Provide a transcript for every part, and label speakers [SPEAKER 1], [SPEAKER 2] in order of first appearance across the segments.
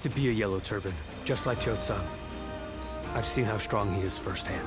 [SPEAKER 1] To be a Yellow Turban, just like Jotsan. I've seen how strong he is firsthand.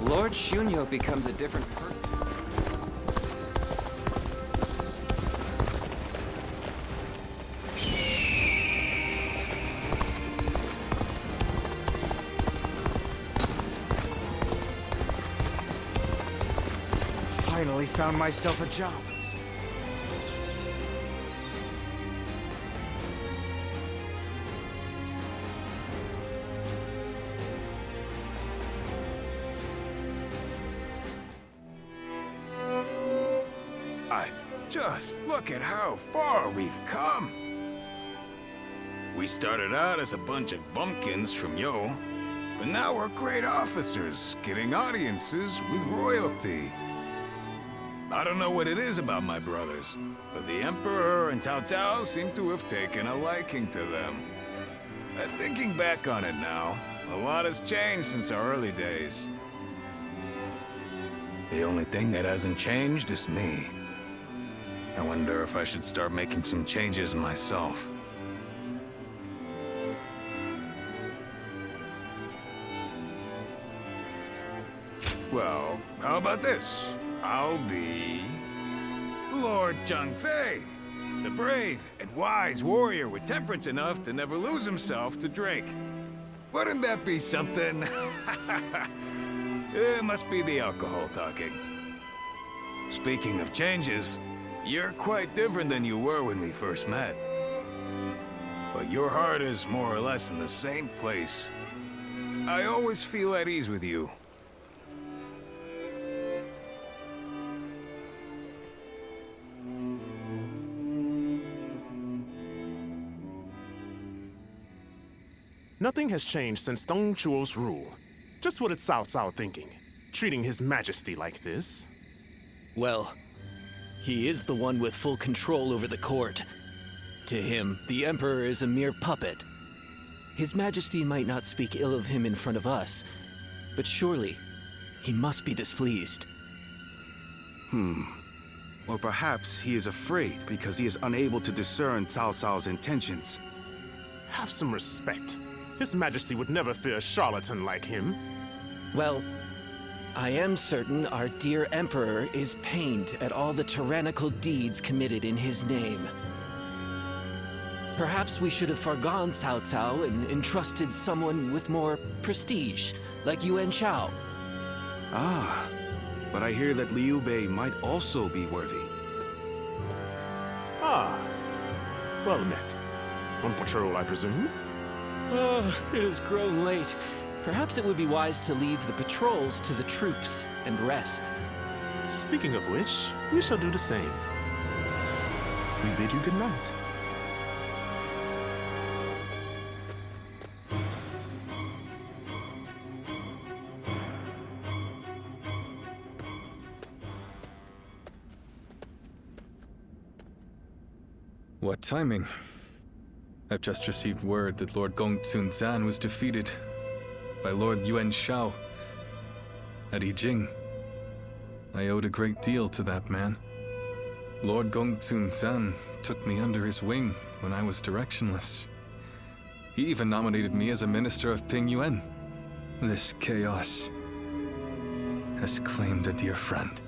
[SPEAKER 2] Lord Shunyo becomes a different person.
[SPEAKER 3] Finally found myself a job.
[SPEAKER 4] Just look at how far we've come. We started out as a bunch of bumpkins from Yo, but now we're great officers, getting audiences with royalty. I don't know what it is about my brothers, but the Emperor and Cao Cao seem to have taken a liking to them. Thinking back on it now, a lot has changed since our early days. The only thing that hasn't changed is me. I wonder if I should start making some changes myself. Well, how about this? I'll be Lord Zhengfei, the brave and wise warrior with temperance enough to never lose himself to drink. Wouldn't that be something? It must be the alcohol talking. Speaking of changes, you're quite different than you were when we first met. But your heart is more or less in the same place. I always feel at ease with you.
[SPEAKER 5] Nothing has changed since Dong Chuo's rule. Just what is Cao Cao thinking? Treating His Majesty like this?
[SPEAKER 6] Well, he is the one with full control over the court. To him, the Emperor is a mere puppet. His Majesty might not speak ill of him in front of us, but surely he must be displeased.
[SPEAKER 3] Or perhaps he is afraid because he is unable to discern Cao Cao's intentions.
[SPEAKER 5] Have some respect. His Majesty would never fear a charlatan like him.
[SPEAKER 6] Well, I am certain our dear Emperor is pained at all the tyrannical deeds committed in his name. Perhaps we should have forgone Cao Cao and entrusted someone with more prestige, like Yuan Shao.
[SPEAKER 3] Ah, but I hear that Liu Bei might also be worthy.
[SPEAKER 5] Ah, well met. On patrol, I presume?
[SPEAKER 6] Oh, it has grown late. Perhaps it would be wise to leave the patrols to the troops and rest.
[SPEAKER 5] Speaking of which, we shall do the same. We bid you good night.
[SPEAKER 1] What timing?
[SPEAKER 7] I've just received word that Lord Gongsun Zan was defeated by Lord Yuan Shao at Yijing. I owed a great deal to that man. Lord Gongsun Zan took me under his wing when I was directionless. He even nominated me as a minister of Ping Yuan. This chaos has claimed a dear friend.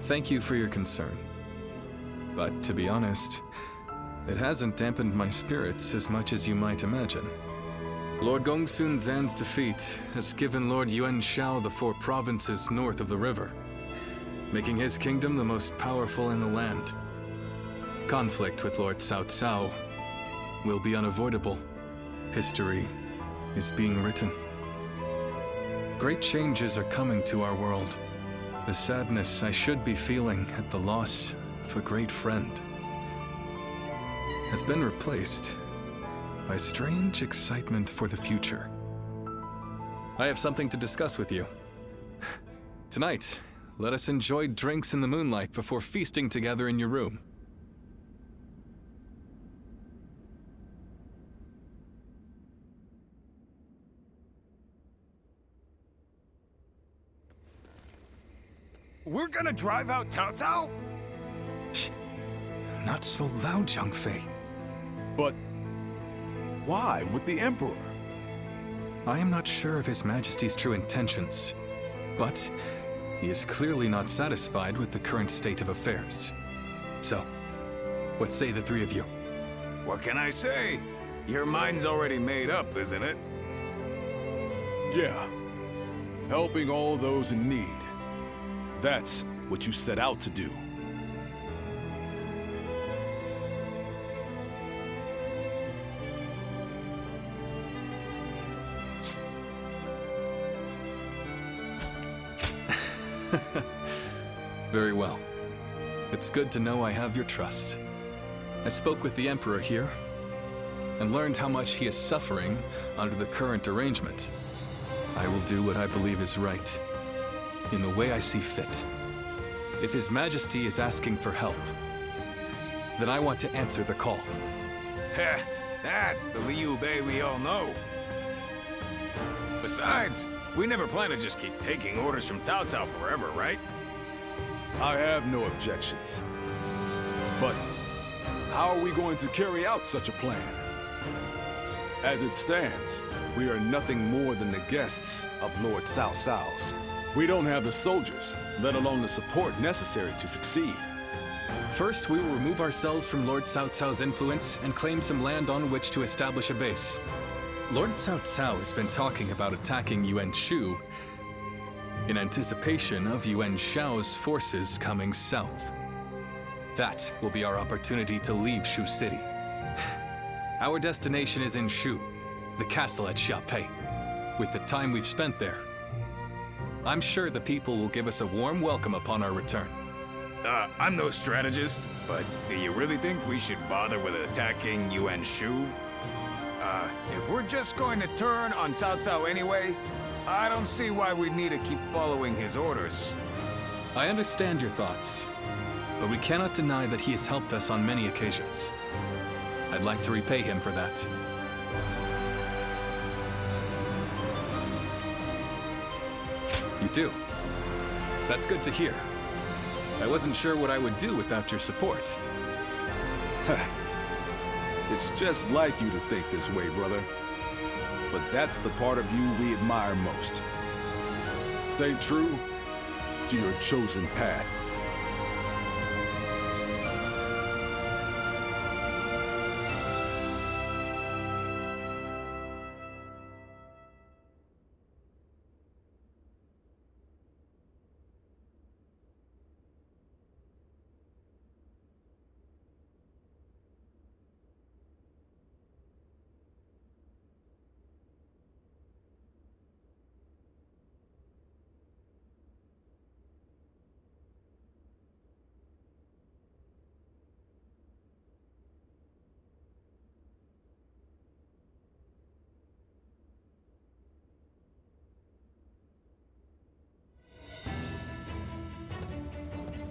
[SPEAKER 7] Thank you for your concern. But to be honest, it hasn't dampened my spirits as much as you might imagine. Lord Gongsun Zan's defeat has given Lord Yuan Shao the 4 provinces north of the river, making his kingdom the most powerful in the land. Conflict with Lord Cao Cao will be unavoidable. History is being written. Great changes are coming to our world. The sadness I should be feeling at the loss of a great friend has been replaced by strange excitement for the future. I have something to discuss with you. Tonight, let us enjoy drinks in the moonlight before feasting together in your room.
[SPEAKER 4] We're gonna drive out Cao Cao?
[SPEAKER 7] Shh! Not so loud, Zhang Fei.
[SPEAKER 8] But why with the Emperor?
[SPEAKER 7] I am not sure of His Majesty's true intentions, but he is clearly not satisfied with the current state of affairs. So, what say the 3 of you?
[SPEAKER 4] What can I say? Your mind's already made up, isn't it?
[SPEAKER 8] Yeah. Helping all those in need. That's what you set out to do.
[SPEAKER 7] Very well. It's good to know I have your trust. I spoke with the Emperor here, and learned how much he is suffering under the current arrangement. I will do what I believe is right, in the way I see fit. If His Majesty is asking for help, then I want to answer the call.
[SPEAKER 4] Heh, that's the Liu Bei we all know. Besides, we never plan to just keep taking orders from Cao Cao forever, right?
[SPEAKER 8] I have no objections. But how are we going to carry out such a plan? As it stands, we are nothing more than the guests of Lord Cao Cao's. We don't have the soldiers, let alone the support necessary to succeed.
[SPEAKER 7] First, we will remove ourselves from Lord Cao Cao's influence and claim some land on which to establish a base. Lord Cao Cao has been talking about attacking Yuan Shu in anticipation of Yuan Shao's forces coming south. That will be our opportunity to leave Shu City. Our destination is in Shu, the castle at Xiapei. With the time we've spent there, I'm sure the people will give us a warm welcome upon our return.
[SPEAKER 4] I'm no strategist, but do you really think we should bother with attacking Yuan Shu? If we're just going to turn on Cao Cao anyway, I don't see why we'd need to keep following his orders.
[SPEAKER 7] I understand your thoughts, but we cannot deny that he has helped us on many occasions. I'd like to repay him for that. You do? That's good to hear. I wasn't sure what I would do without your support.
[SPEAKER 8] It's just like you to think this way, brother. But that's the part of you we admire most. Stay true to your chosen path.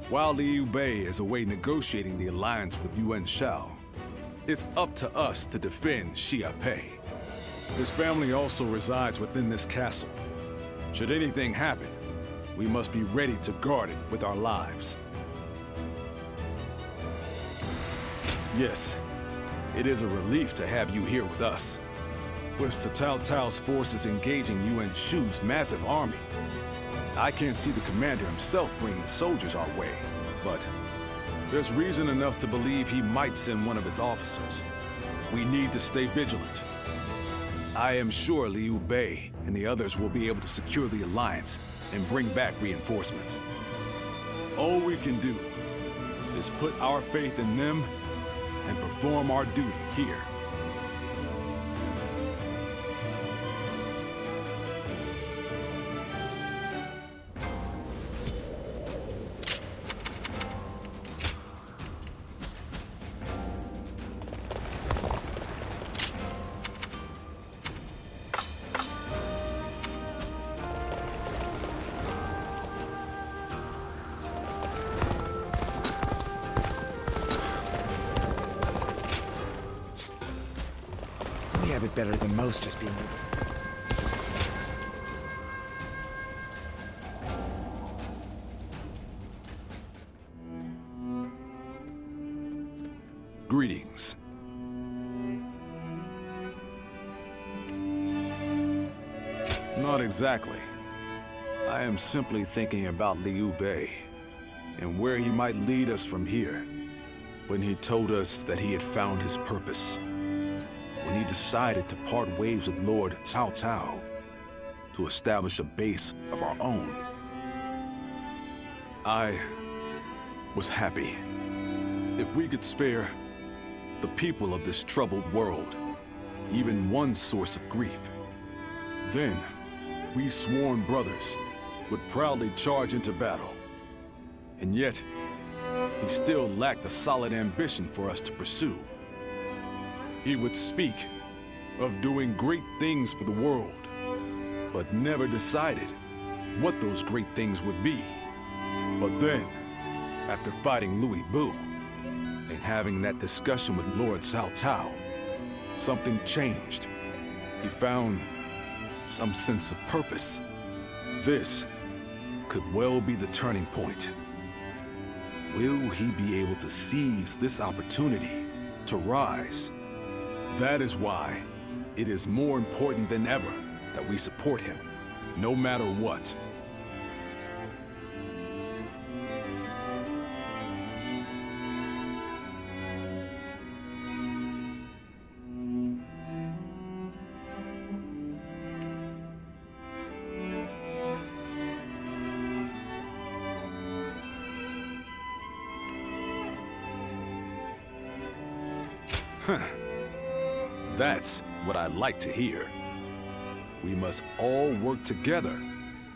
[SPEAKER 8] While Liu Bei is away negotiating the alliance with Yuan Shao, it's up to us to defend Xia Pei. His family also resides within this castle. Should anything happen, we must be ready to guard it with our lives. Yes, it is a relief to have you here with us. With Cao Cao's forces engaging Yuan Shu's massive army, I can't see the commander himself bringing soldiers our way, but there's reason enough to believe he might send one of his officers. We need to stay vigilant. I am sure Liu Bei and the others will be able to secure the alliance and bring back reinforcements. All we can do is put our faith in them and perform our duty here.
[SPEAKER 9] We have it better than most just being able.
[SPEAKER 8] Greetings. Not exactly. I am simply thinking about Liu Bei and where he might lead us from here. When he told us that he had found his purpose. When he decided to part ways with Lord Cao Cao to establish a base of our own. I was happy. If we could spare the people of this troubled world even one source of grief, then we sworn brothers would proudly charge into battle. And yet, he still lacked a solid ambition for us to pursue. He would speak of doing great things for the world, but never decided what those great things would be. But then, after fighting Louis Bu, and having that discussion with Lord Cao Cao, something changed. He found some sense of purpose. This could well be the turning point. Will he be able to seize this opportunity to rise? That is why it is more important than ever that we support him, no matter what. That's what I like to hear. We must all work together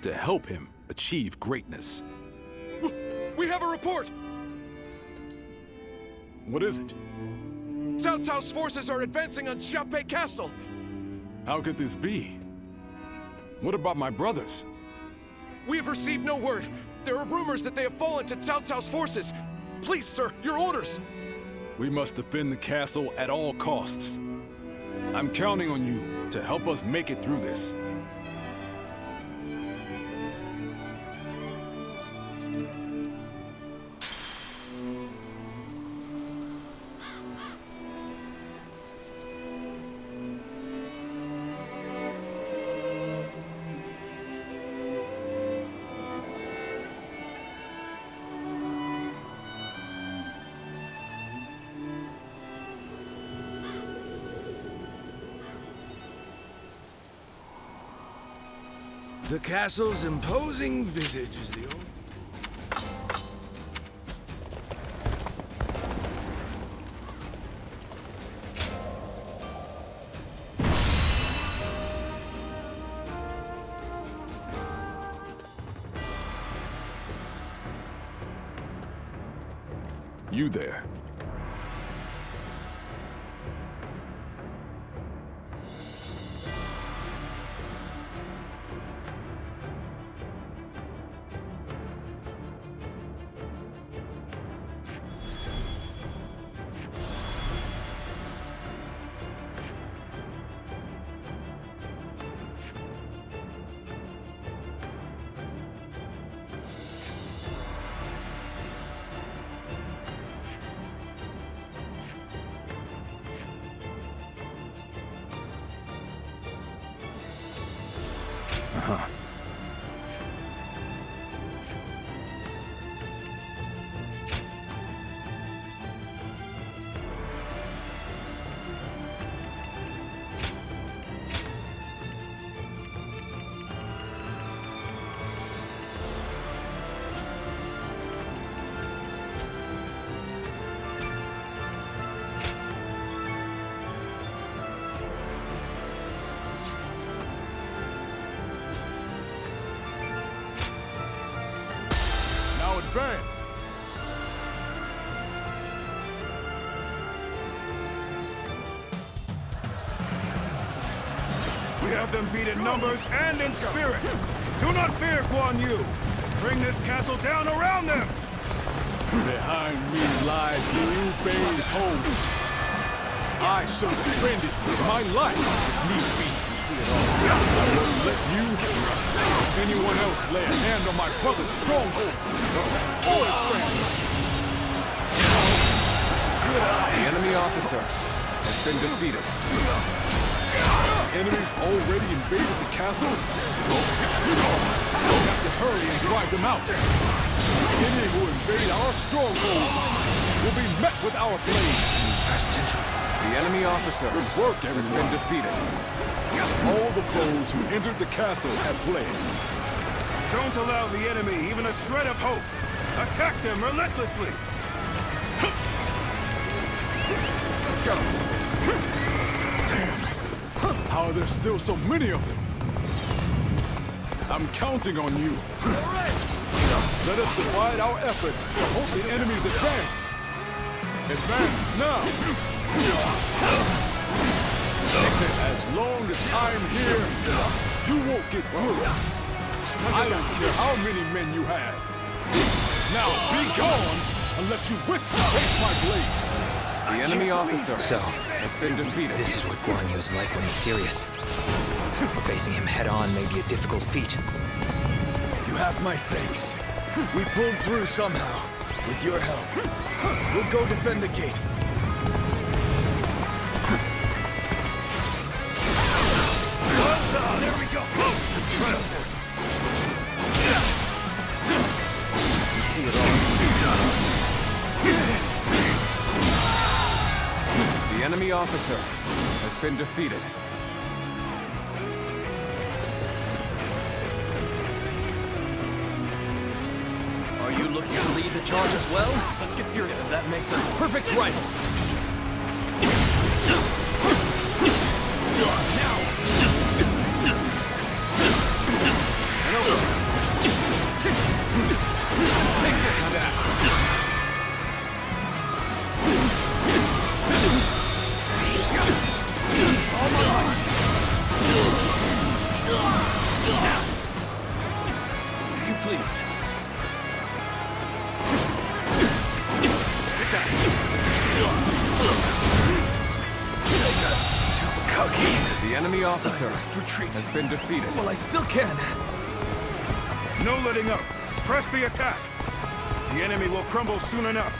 [SPEAKER 8] to help him achieve greatness.
[SPEAKER 10] We have a report!
[SPEAKER 8] What is it?
[SPEAKER 10] Cao Cao's forces are advancing on Xiaopei Castle!
[SPEAKER 8] How could this be? What about my brothers?
[SPEAKER 10] We have received no word. There are rumors that they have fallen to Cao Cao's forces. Please, sir, your orders!
[SPEAKER 8] We must defend the castle at all costs. I'm counting on you to help us make it through this.
[SPEAKER 4] The castle's imposing visage is the old...
[SPEAKER 8] You there. huh? Advance!
[SPEAKER 3] We have them beat in numbers and in spirit. Do not fear, Guan Yu. Bring this castle down around them.
[SPEAKER 8] Behind me lies Liu Bei's home. I shall defend it with my life. Need be to see it all. I won't let you, anyone else, lay a hand on my brother's stronghold or his family.
[SPEAKER 2] The enemy officer has been defeated.
[SPEAKER 8] Enemies already invaded the castle? We'll have to hurry and drive them out. Any who invade our stronghold will be met with our blades.
[SPEAKER 2] The enemy officer
[SPEAKER 8] Good work,
[SPEAKER 2] has been defeated.
[SPEAKER 8] All the foes who entered the castle have fled.
[SPEAKER 3] Don't allow the enemy even a shred of hope. Attack them relentlessly.
[SPEAKER 8] Let's go. Damn. How are there still so many of them? I'm counting on you. Let us divide our efforts to halt the enemy's advance. Advance now. As long as I'm here, you won't get through. I don't care how many men you have. Now be gone unless you wish to take my blade.
[SPEAKER 2] The enemy officer has been defeated.
[SPEAKER 1] This is what Guan Yu is like when he's serious. Facing him head-on may be a difficult feat.
[SPEAKER 10] You have my thanks. We pulled through somehow. With your help. We'll go defend the gate. There we go. You see it all.
[SPEAKER 2] The enemy officer has been defeated.
[SPEAKER 6] Are you looking to lead the charge as well? Let's get serious. That makes us perfect rivals. If you please. Take that. Too cocky.
[SPEAKER 2] The enemy officer has been defeated.
[SPEAKER 6] Well, I still can.
[SPEAKER 3] No letting up. Press the attack. The enemy will crumble soon enough.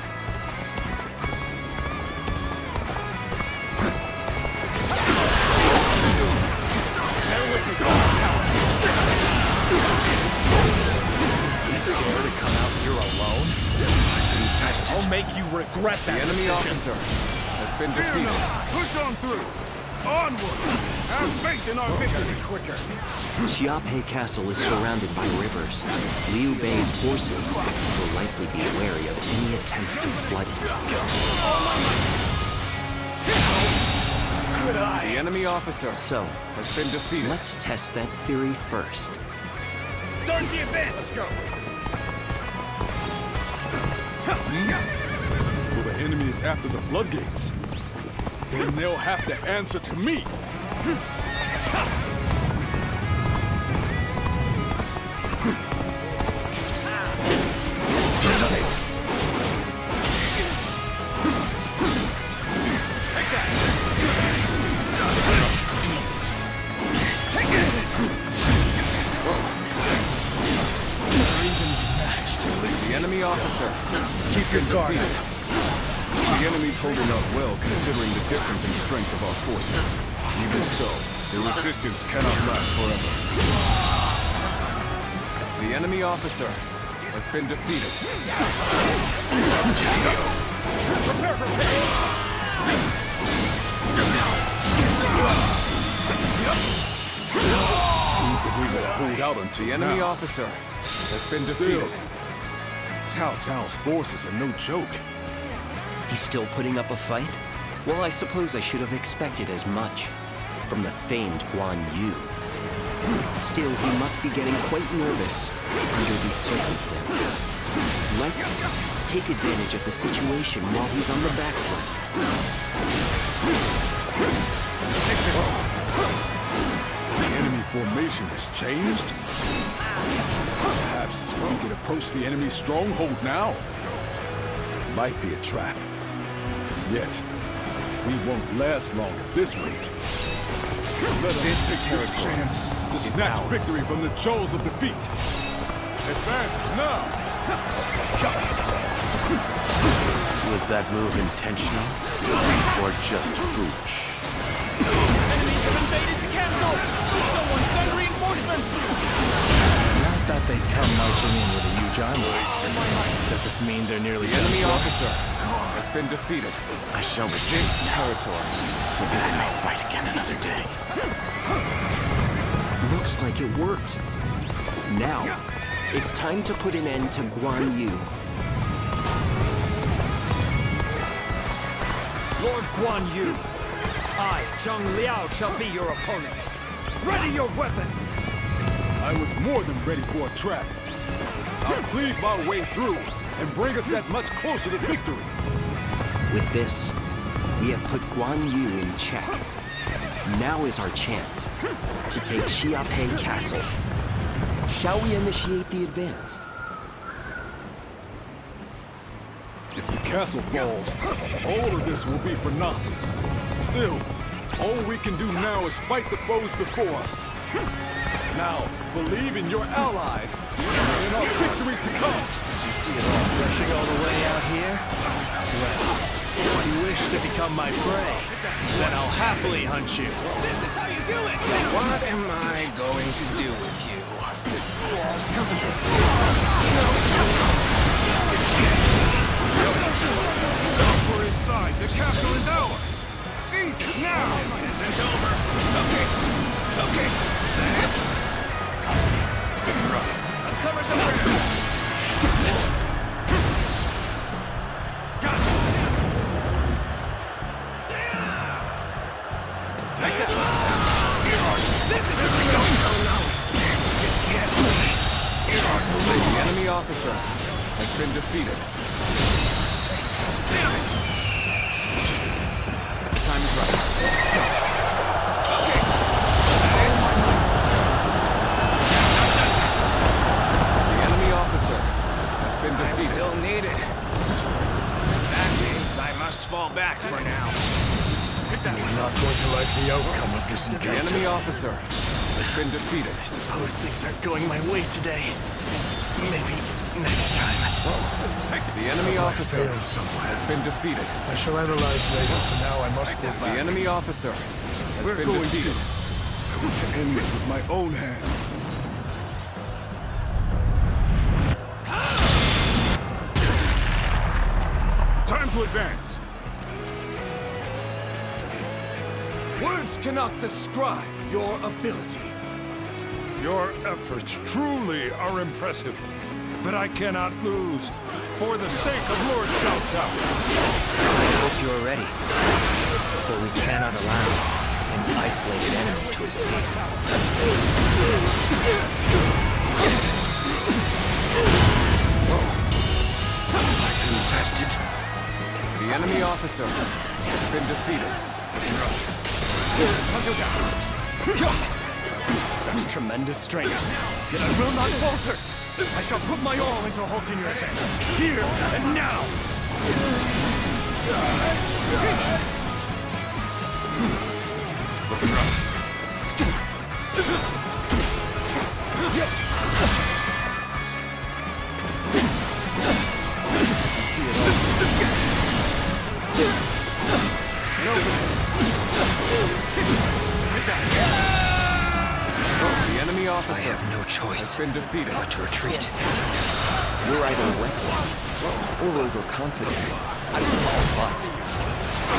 [SPEAKER 10] Dare to come out here alone? I'll make you regret that
[SPEAKER 2] The enemy
[SPEAKER 10] decision.
[SPEAKER 2] officer has been
[SPEAKER 3] Fear
[SPEAKER 2] defeated.
[SPEAKER 3] not. Push on through. Onward. Have faith in our victory.
[SPEAKER 10] Quicker.
[SPEAKER 11] Xiaopei Castle is surrounded by rivers. Liu Bei's forces will likely be wary of any attempts to flood it.
[SPEAKER 10] Good eye.
[SPEAKER 2] The enemy officer
[SPEAKER 11] So,
[SPEAKER 2] has been defeated.
[SPEAKER 11] let's test that theory first.
[SPEAKER 10] Start the advance. Let's go.
[SPEAKER 8] So the enemy is after the floodgates. Then they'll have to answer to me.
[SPEAKER 2] The enemy officer.
[SPEAKER 10] Keep your guard.
[SPEAKER 3] The enemy's holding up well, considering the difference in strength of our forces. Even so, the resistance cannot last forever.
[SPEAKER 2] The enemy officer has been defeated.
[SPEAKER 3] Prepare for pain!
[SPEAKER 8] We better hold out until
[SPEAKER 2] The enemy
[SPEAKER 8] now.
[SPEAKER 2] officer has been
[SPEAKER 8] Still,
[SPEAKER 2] defeated.
[SPEAKER 8] Cao Cao's forces are no joke.
[SPEAKER 11] He's still putting up a fight? Well, I suppose I should have expected as much from the famed Guan Yu. Still, he must be getting quite nervous under these circumstances. Let's take advantage of the situation while he's on the back foot.
[SPEAKER 8] The enemy formation has changed? Perhaps we could approach the enemy's stronghold now? Might be a trap. Yet, we won't last long at this rate. Let us take this chance to snatch victory from the jaws of defeat. Advance now!
[SPEAKER 11] Was that move intentional or just foolish?
[SPEAKER 10] Enemies have invaded the castle! Someone send reinforcements!
[SPEAKER 1] I thought they'd come marching in with a huge army. Does this mean they're nearly
[SPEAKER 2] The enemy officer has been defeated.
[SPEAKER 11] I shall retreat.
[SPEAKER 2] This territory
[SPEAKER 11] So this may fight again another day. Looks like it worked. Now, it's time to put an end to Guan Yu.
[SPEAKER 10] Lord Guan Yu, I, Zheng Liao, shall be your opponent. Ready your weapon!
[SPEAKER 8] I was more than ready for a trap. I'll cleave my way through and bring us that much closer to victory.
[SPEAKER 11] With this, we have put Guan Yu in check. Now is our chance to take Xiaopei Castle. Shall we initiate the advance?
[SPEAKER 8] If the castle falls, all of this will be for naught. Still, all we can do now is fight the foes before us. Now, believe in your allies and in our victory to come.
[SPEAKER 10] You see it all rushing all the way out here? Well, if you wish to become my prey, then I'll happily hunt you. This is how you do it!
[SPEAKER 1] What am I going to do with you?
[SPEAKER 3] We're inside. The castle is ours. Seize it now. This isn't over. Okay. Rough.
[SPEAKER 10] Let's cover some ground! Gotcha! Take that! This is
[SPEAKER 2] The enemy officer has been defeated.
[SPEAKER 10] Damn it!
[SPEAKER 2] The time is right. The enemy officer has been defeated.
[SPEAKER 1] Still needed. That means I must fall back for now.
[SPEAKER 10] Take that! We're not going to like the outcome of this
[SPEAKER 2] The
[SPEAKER 10] encounter.
[SPEAKER 2] enemy officer has been defeated.
[SPEAKER 10] I suppose things aren't going my way today. Maybe next time.
[SPEAKER 2] The enemy officer has been defeated.
[SPEAKER 10] I shall analyze later. For now, I must go
[SPEAKER 2] The
[SPEAKER 10] back.
[SPEAKER 2] enemy officer has
[SPEAKER 8] We're
[SPEAKER 2] been
[SPEAKER 8] going
[SPEAKER 2] defeated.
[SPEAKER 8] I want to end this with my own hands.
[SPEAKER 3] Time to advance.
[SPEAKER 10] Words cannot describe your ability.
[SPEAKER 3] Your efforts truly are impressive. But I cannot lose. For the sake of Lord Cao Cao.
[SPEAKER 1] I hope you are ready. For we cannot allow an isolated enemy to escape.
[SPEAKER 2] Infested. The enemy officer has been defeated.
[SPEAKER 10] Such tremendous strength. Yet I will not falter. I shall put my all into halting your advance. Here and now.
[SPEAKER 2] Looking rough.
[SPEAKER 10] See it all.
[SPEAKER 2] The enemy officer
[SPEAKER 1] I have no
[SPEAKER 2] has
[SPEAKER 1] choice
[SPEAKER 2] been defeated.
[SPEAKER 1] but to retreat.
[SPEAKER 11] You're either reckless or overconfident. I would call but.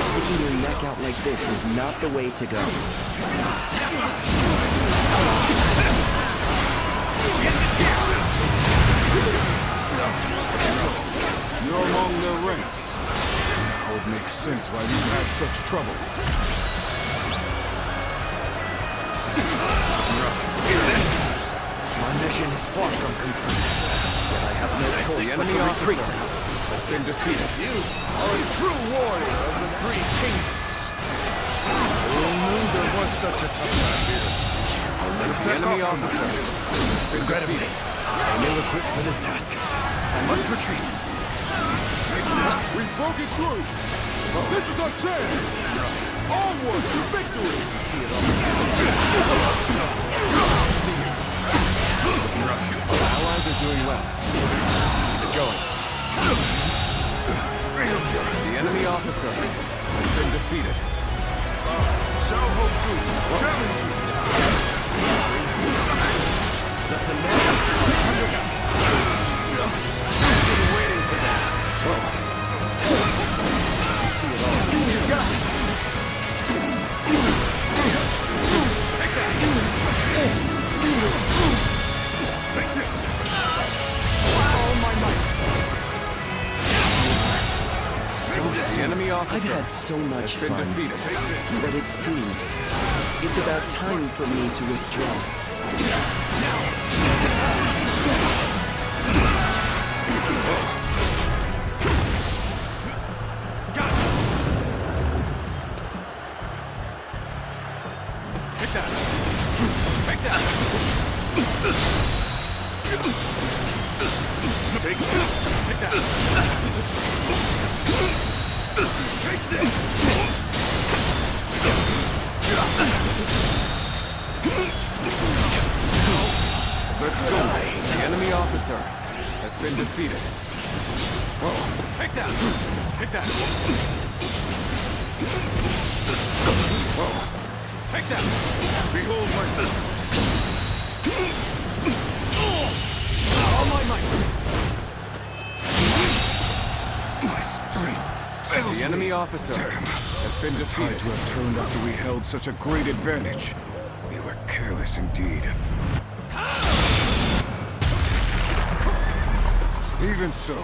[SPEAKER 11] Sticking your neck out like this is not the way to go.
[SPEAKER 8] You're among their ranks. Now it makes sense why you've had such trouble.
[SPEAKER 1] My mission is far from complete, yet I have no choice
[SPEAKER 2] The
[SPEAKER 1] but
[SPEAKER 2] enemy
[SPEAKER 1] to
[SPEAKER 2] officer
[SPEAKER 1] retreat.
[SPEAKER 2] has been defeated.
[SPEAKER 10] You are a true warrior of the Three Kingdoms.
[SPEAKER 3] Who knew there was such a tough man here?
[SPEAKER 2] The enemy officer has been
[SPEAKER 1] Regrettably,
[SPEAKER 2] defeated.
[SPEAKER 1] I am ill-equipped for this task. I must retreat.
[SPEAKER 8] We broke it through. This is our chance. Onward to victory.
[SPEAKER 2] Our allies are doing well. Keep it going. The enemy officer has been defeated.
[SPEAKER 3] Shall hope to challenge you.
[SPEAKER 10] Waiting for this.
[SPEAKER 3] Take this.
[SPEAKER 2] The enemy
[SPEAKER 11] I've
[SPEAKER 2] officer
[SPEAKER 11] had so much
[SPEAKER 2] has been
[SPEAKER 11] fun,
[SPEAKER 2] defeated.
[SPEAKER 11] but it seems it's about time for me to withdraw.
[SPEAKER 2] Take that! Take that! Take that! Take this! Let's go. The enemy officer has been defeated. Whoa. Take that! Take that! Whoa. Take that! Behold my... All my might!
[SPEAKER 8] My strength fails
[SPEAKER 2] The enemy
[SPEAKER 8] me.
[SPEAKER 2] officer
[SPEAKER 8] Damn.
[SPEAKER 2] has been
[SPEAKER 8] Tried
[SPEAKER 2] defeated.
[SPEAKER 8] to have turned after we held such a great advantage. We were careless indeed. Even so,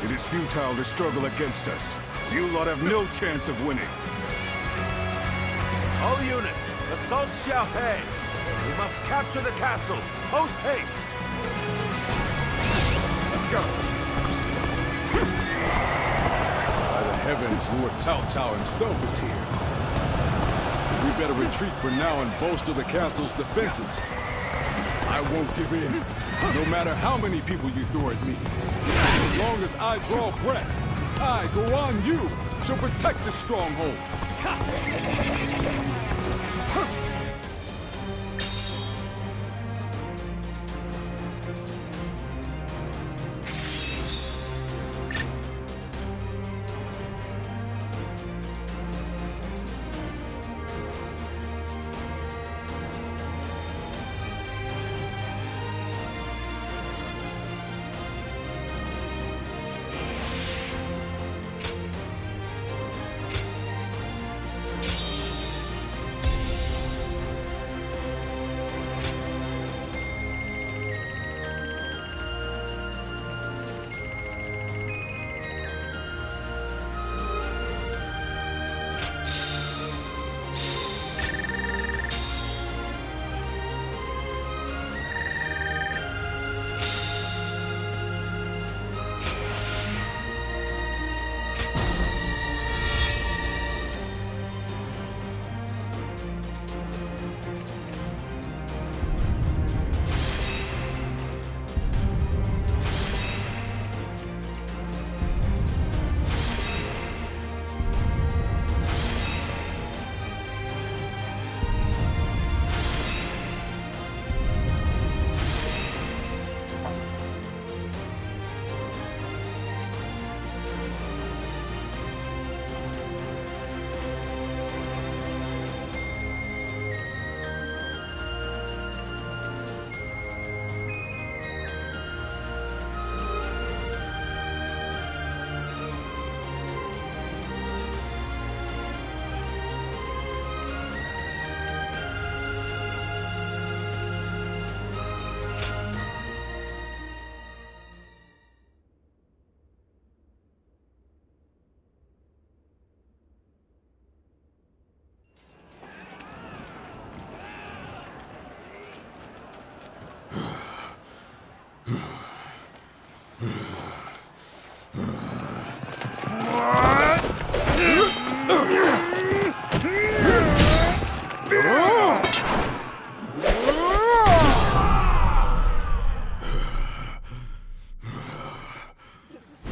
[SPEAKER 8] it is futile to struggle against us. You lot have no chance of winning.
[SPEAKER 10] All units, assault Xiaopei. We must capture the castle. Post haste.
[SPEAKER 8] Let's go. By the heavens, Lord Cao Cao himself is here. We better retreat for now and bolster the castle's defenses. I won't give in, no matter how many people you throw at me. As long as I draw breath, I, Guan Yu, shall protect this stronghold.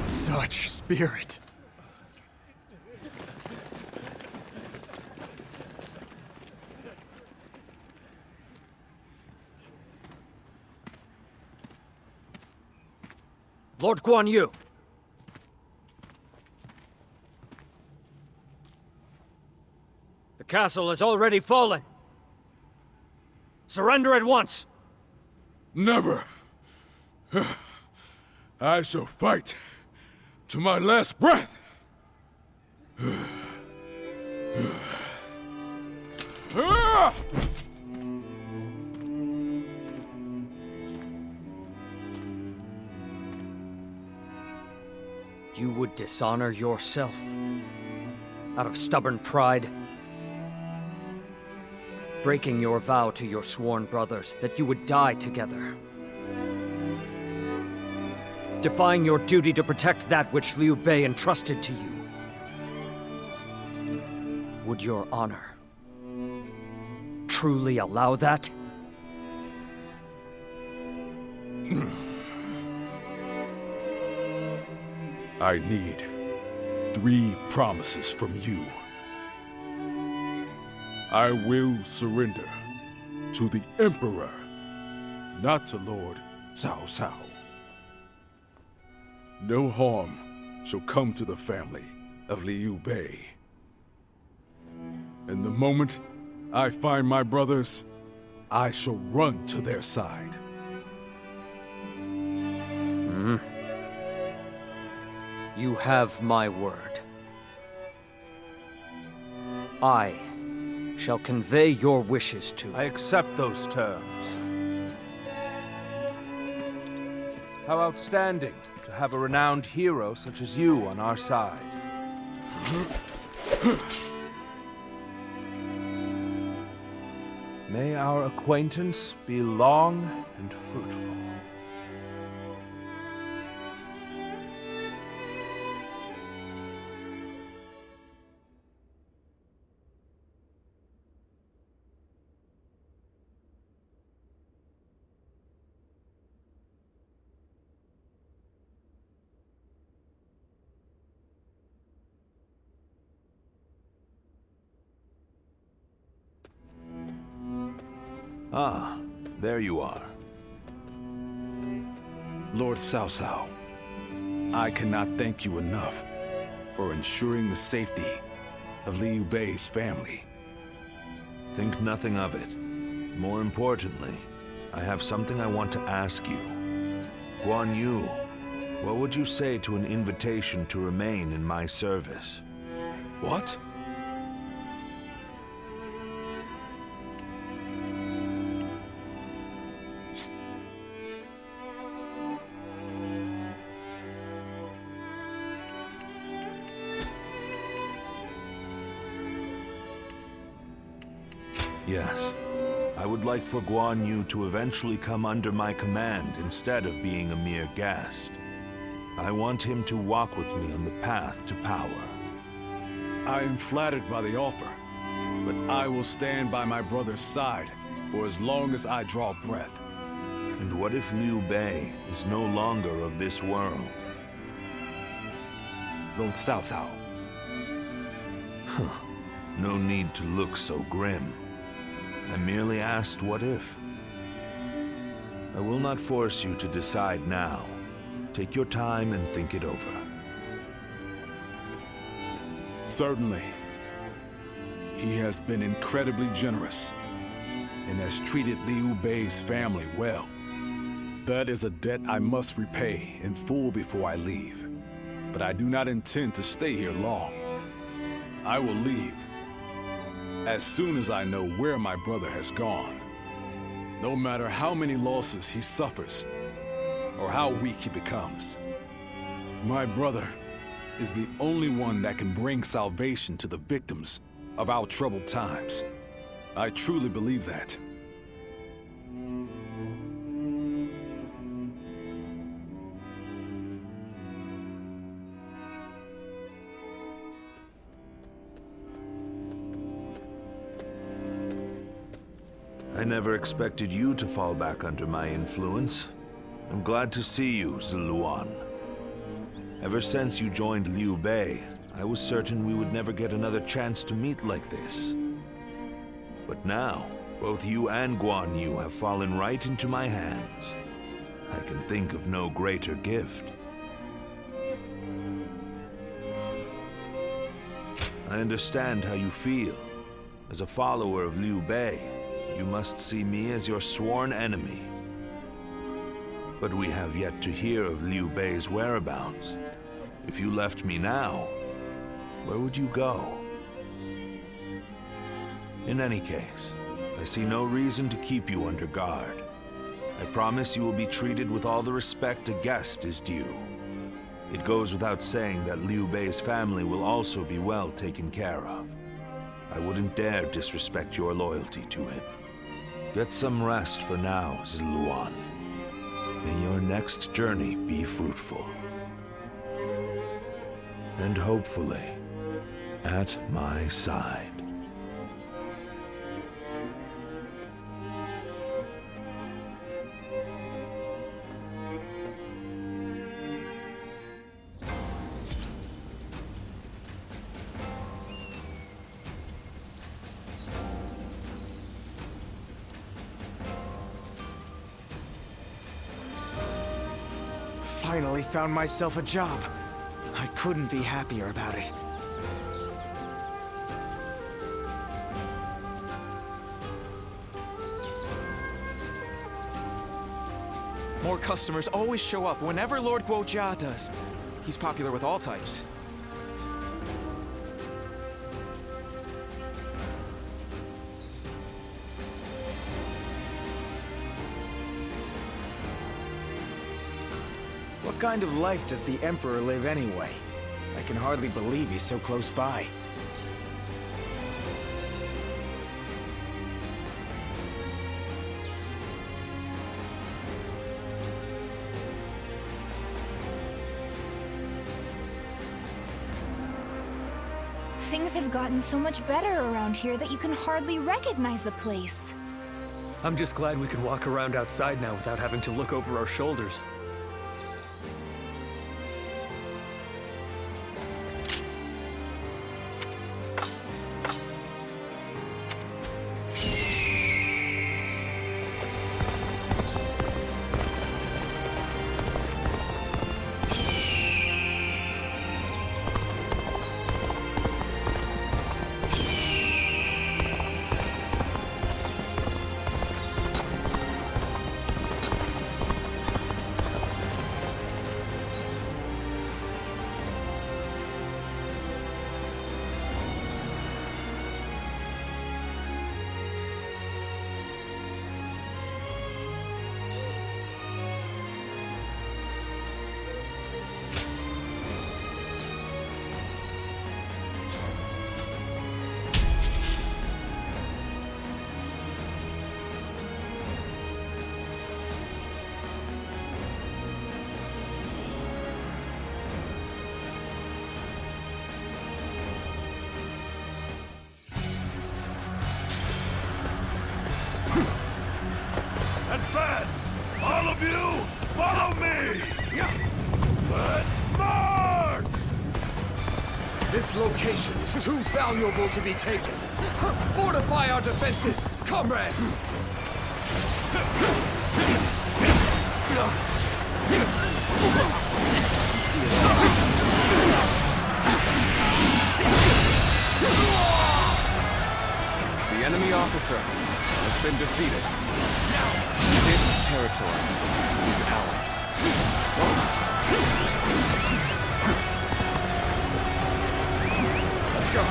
[SPEAKER 10] Such spirit.
[SPEAKER 1] Lord Guan Yu! The castle has already fallen. Surrender at once!
[SPEAKER 8] Never! I shall fight to my last breath!
[SPEAKER 1] You would dishonor yourself out of stubborn pride, breaking your vow to your sworn brothers that you would die together, defying your duty to protect that which Liu Bei entrusted to you. Would your honor truly allow that?
[SPEAKER 8] I need 3 promises from you. I will surrender to the Emperor, not to Lord Cao Cao. No harm shall come to the family of Liu Bei. And the moment I find my brothers, I shall run to their side.
[SPEAKER 1] You have my word. I shall convey your wishes to...
[SPEAKER 10] I accept those terms. How outstanding to have a renowned hero such as you on our side. May our acquaintance be long and fruitful.
[SPEAKER 12] Ah, there you are.
[SPEAKER 8] Lord Cao Cao, I cannot thank you enough for ensuring the safety of Liu Bei's family.
[SPEAKER 12] Think nothing of it. More importantly, I have something I want to ask you. Guan Yu, what would you say to an invitation to remain in my service?
[SPEAKER 8] What?
[SPEAKER 12] Yes. I would like for Guan Yu to eventually come under my command instead of being a mere guest. I want him to walk with me on the path to power.
[SPEAKER 8] I am flattered by the offer, but I will stand by my brother's side for as long as I draw breath.
[SPEAKER 12] And what if Liu Bei is no longer of this world?
[SPEAKER 8] Lord Cao Cao.
[SPEAKER 12] No need to look so grim. I merely asked what if. I will not force you to decide now. Take your time and think it over.
[SPEAKER 8] Certainly. He has been incredibly generous and has treated Liu Bei's family well. That is a debt I must repay in full before I leave. But I do not intend to stay here long. I will leave as soon as I know where my brother has gone. No matter how many losses he suffers or how weak he becomes. My brother is the only one that can bring salvation to the victims of our troubled times. I truly believe that.
[SPEAKER 12] I never expected you to fall back under my influence. I'm glad to see you, Ziluan. Ever since you joined Liu Bei, I was certain we would never get another chance to meet like this. But now, both you and Guan Yu have fallen right into my hands. I can think of no greater gift. I understand how you feel. As a follower of Liu Bei, you must see me as your sworn enemy. But we have yet to hear of Liu Bei's whereabouts. If you left me now, where would you go? In any case, I see no reason to keep you under guard. I promise you will be treated with all the respect a guest is due. It goes without saying that Liu Bei's family will also be well taken care of. I wouldn't dare disrespect your loyalty to him. Get some rest for now, Ziluan. May your next journey be fruitful. And hopefully, at my side.
[SPEAKER 9] Finally found myself a job. I couldn't be happier about it.
[SPEAKER 2] More customers always show up whenever Lord Guojia does. He's popular with all types.
[SPEAKER 9] What kind of life does the Emperor live anyway? I can hardly believe he's so close by.
[SPEAKER 13] Things have gotten so much better around here that you can hardly recognize the place.
[SPEAKER 14] I'm just glad we can walk around outside now without having to look over our shoulders.
[SPEAKER 3] Advance! All of you, follow me! Let's march!
[SPEAKER 2] This location is too valuable to be taken. Fortify our defenses, comrades! The enemy officer has been defeated. This territory is ours. Let's go.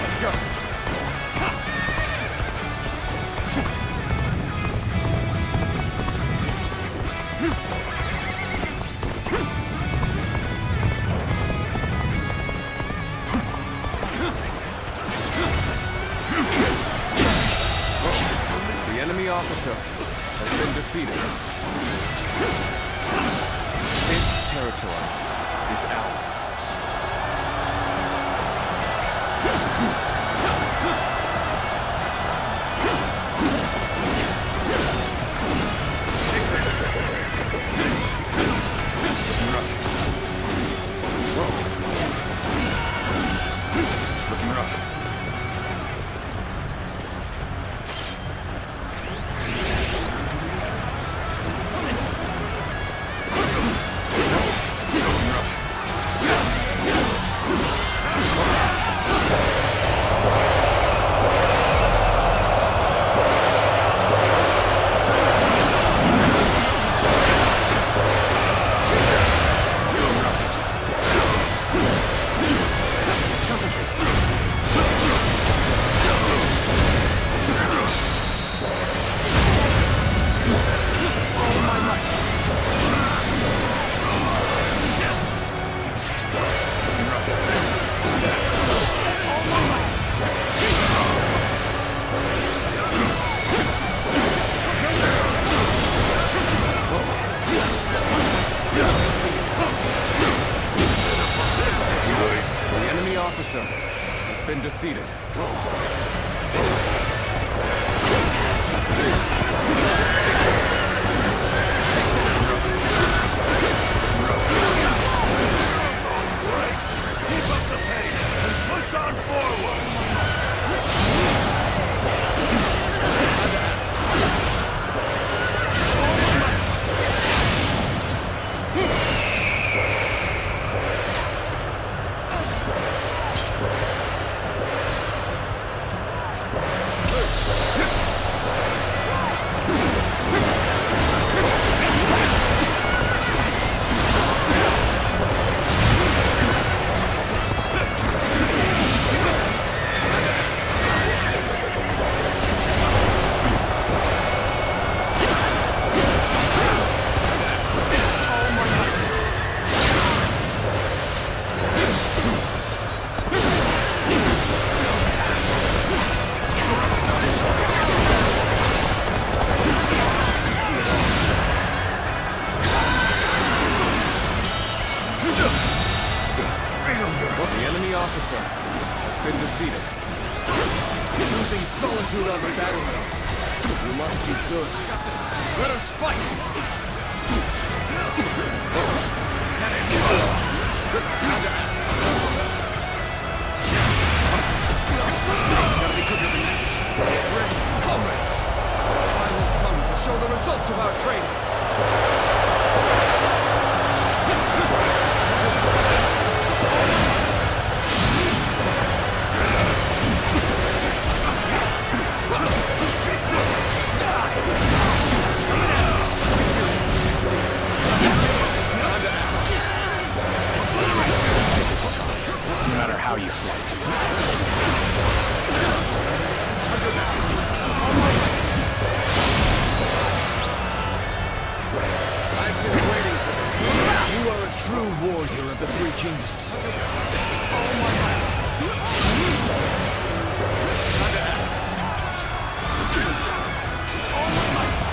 [SPEAKER 2] Let's go. enemy officer has been defeated. This territory is ours. Has been defeated.
[SPEAKER 3] Keep up the pace and push on forward!
[SPEAKER 2] Officer has been defeated.
[SPEAKER 9] Choosing solitude on the battlefield. You must be good. Let us fight! Gotta be quicker than that. Get ready, comrades. The time has come to show the results of our training.
[SPEAKER 2] No matter how you slice it.
[SPEAKER 9] I've been waiting for this. You are a true warrior of the Three Kingdoms. All my might. All my might.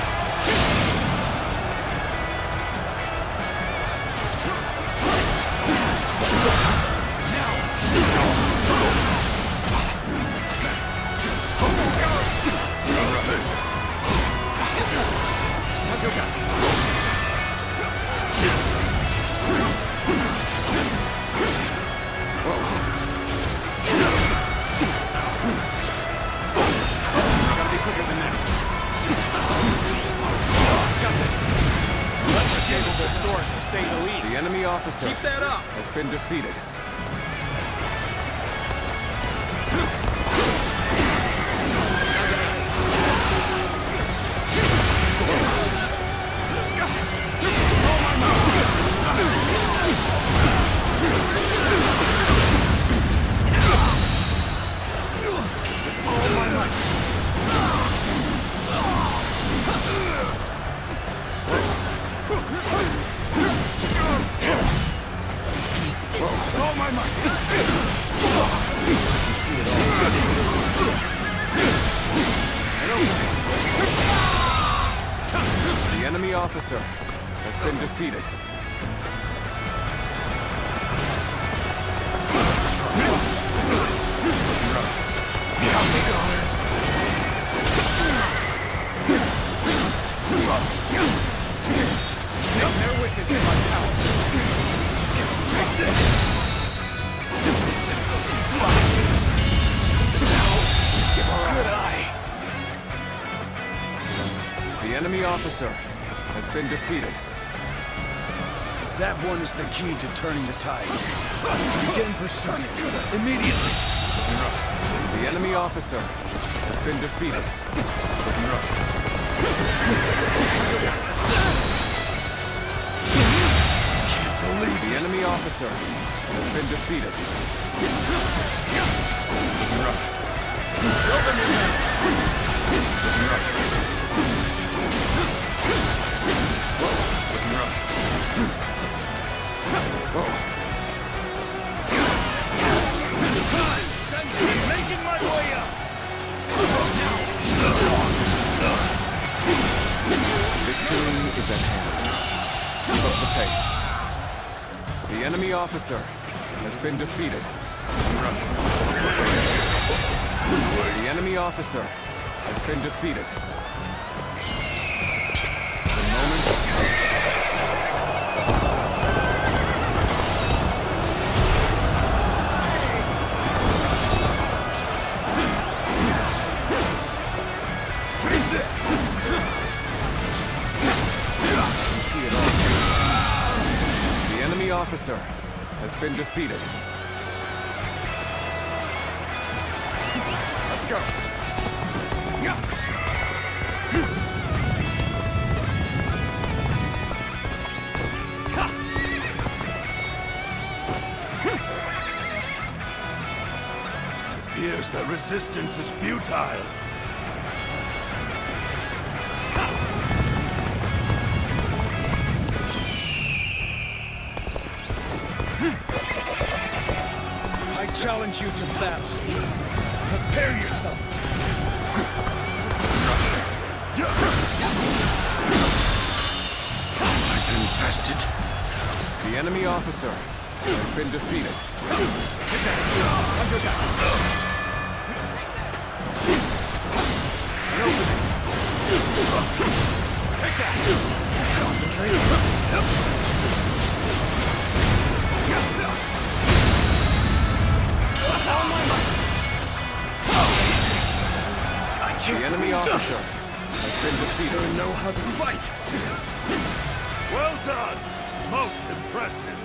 [SPEAKER 2] The enemy officer
[SPEAKER 9] Keep that up.
[SPEAKER 2] has been defeated.
[SPEAKER 9] Oh
[SPEAKER 2] enemy officer has been defeated. Bear witness to my power. Take this. Good eye. The enemy officer has been defeated.
[SPEAKER 9] That one is the key to turning the tide. Begin pursuit. Immediately.
[SPEAKER 2] The enemy officer has been defeated. The enemy officer has been defeated.
[SPEAKER 10] Making my way up!
[SPEAKER 2] Victory is at hand. Keep up the pace. The enemy officer has been defeated. The enemy officer has been defeated. The moment has come. Officer has been defeated. Let's go.
[SPEAKER 10] It appears that resistance is futile.
[SPEAKER 9] I challenge you to battle. Prepare yourself.
[SPEAKER 10] I've been bested.
[SPEAKER 2] The enemy officer has been defeated. Take that. Take that. Concentrate. The enemy officer has been defeated.
[SPEAKER 10] Sure know how to fight. Well done. Most impressive.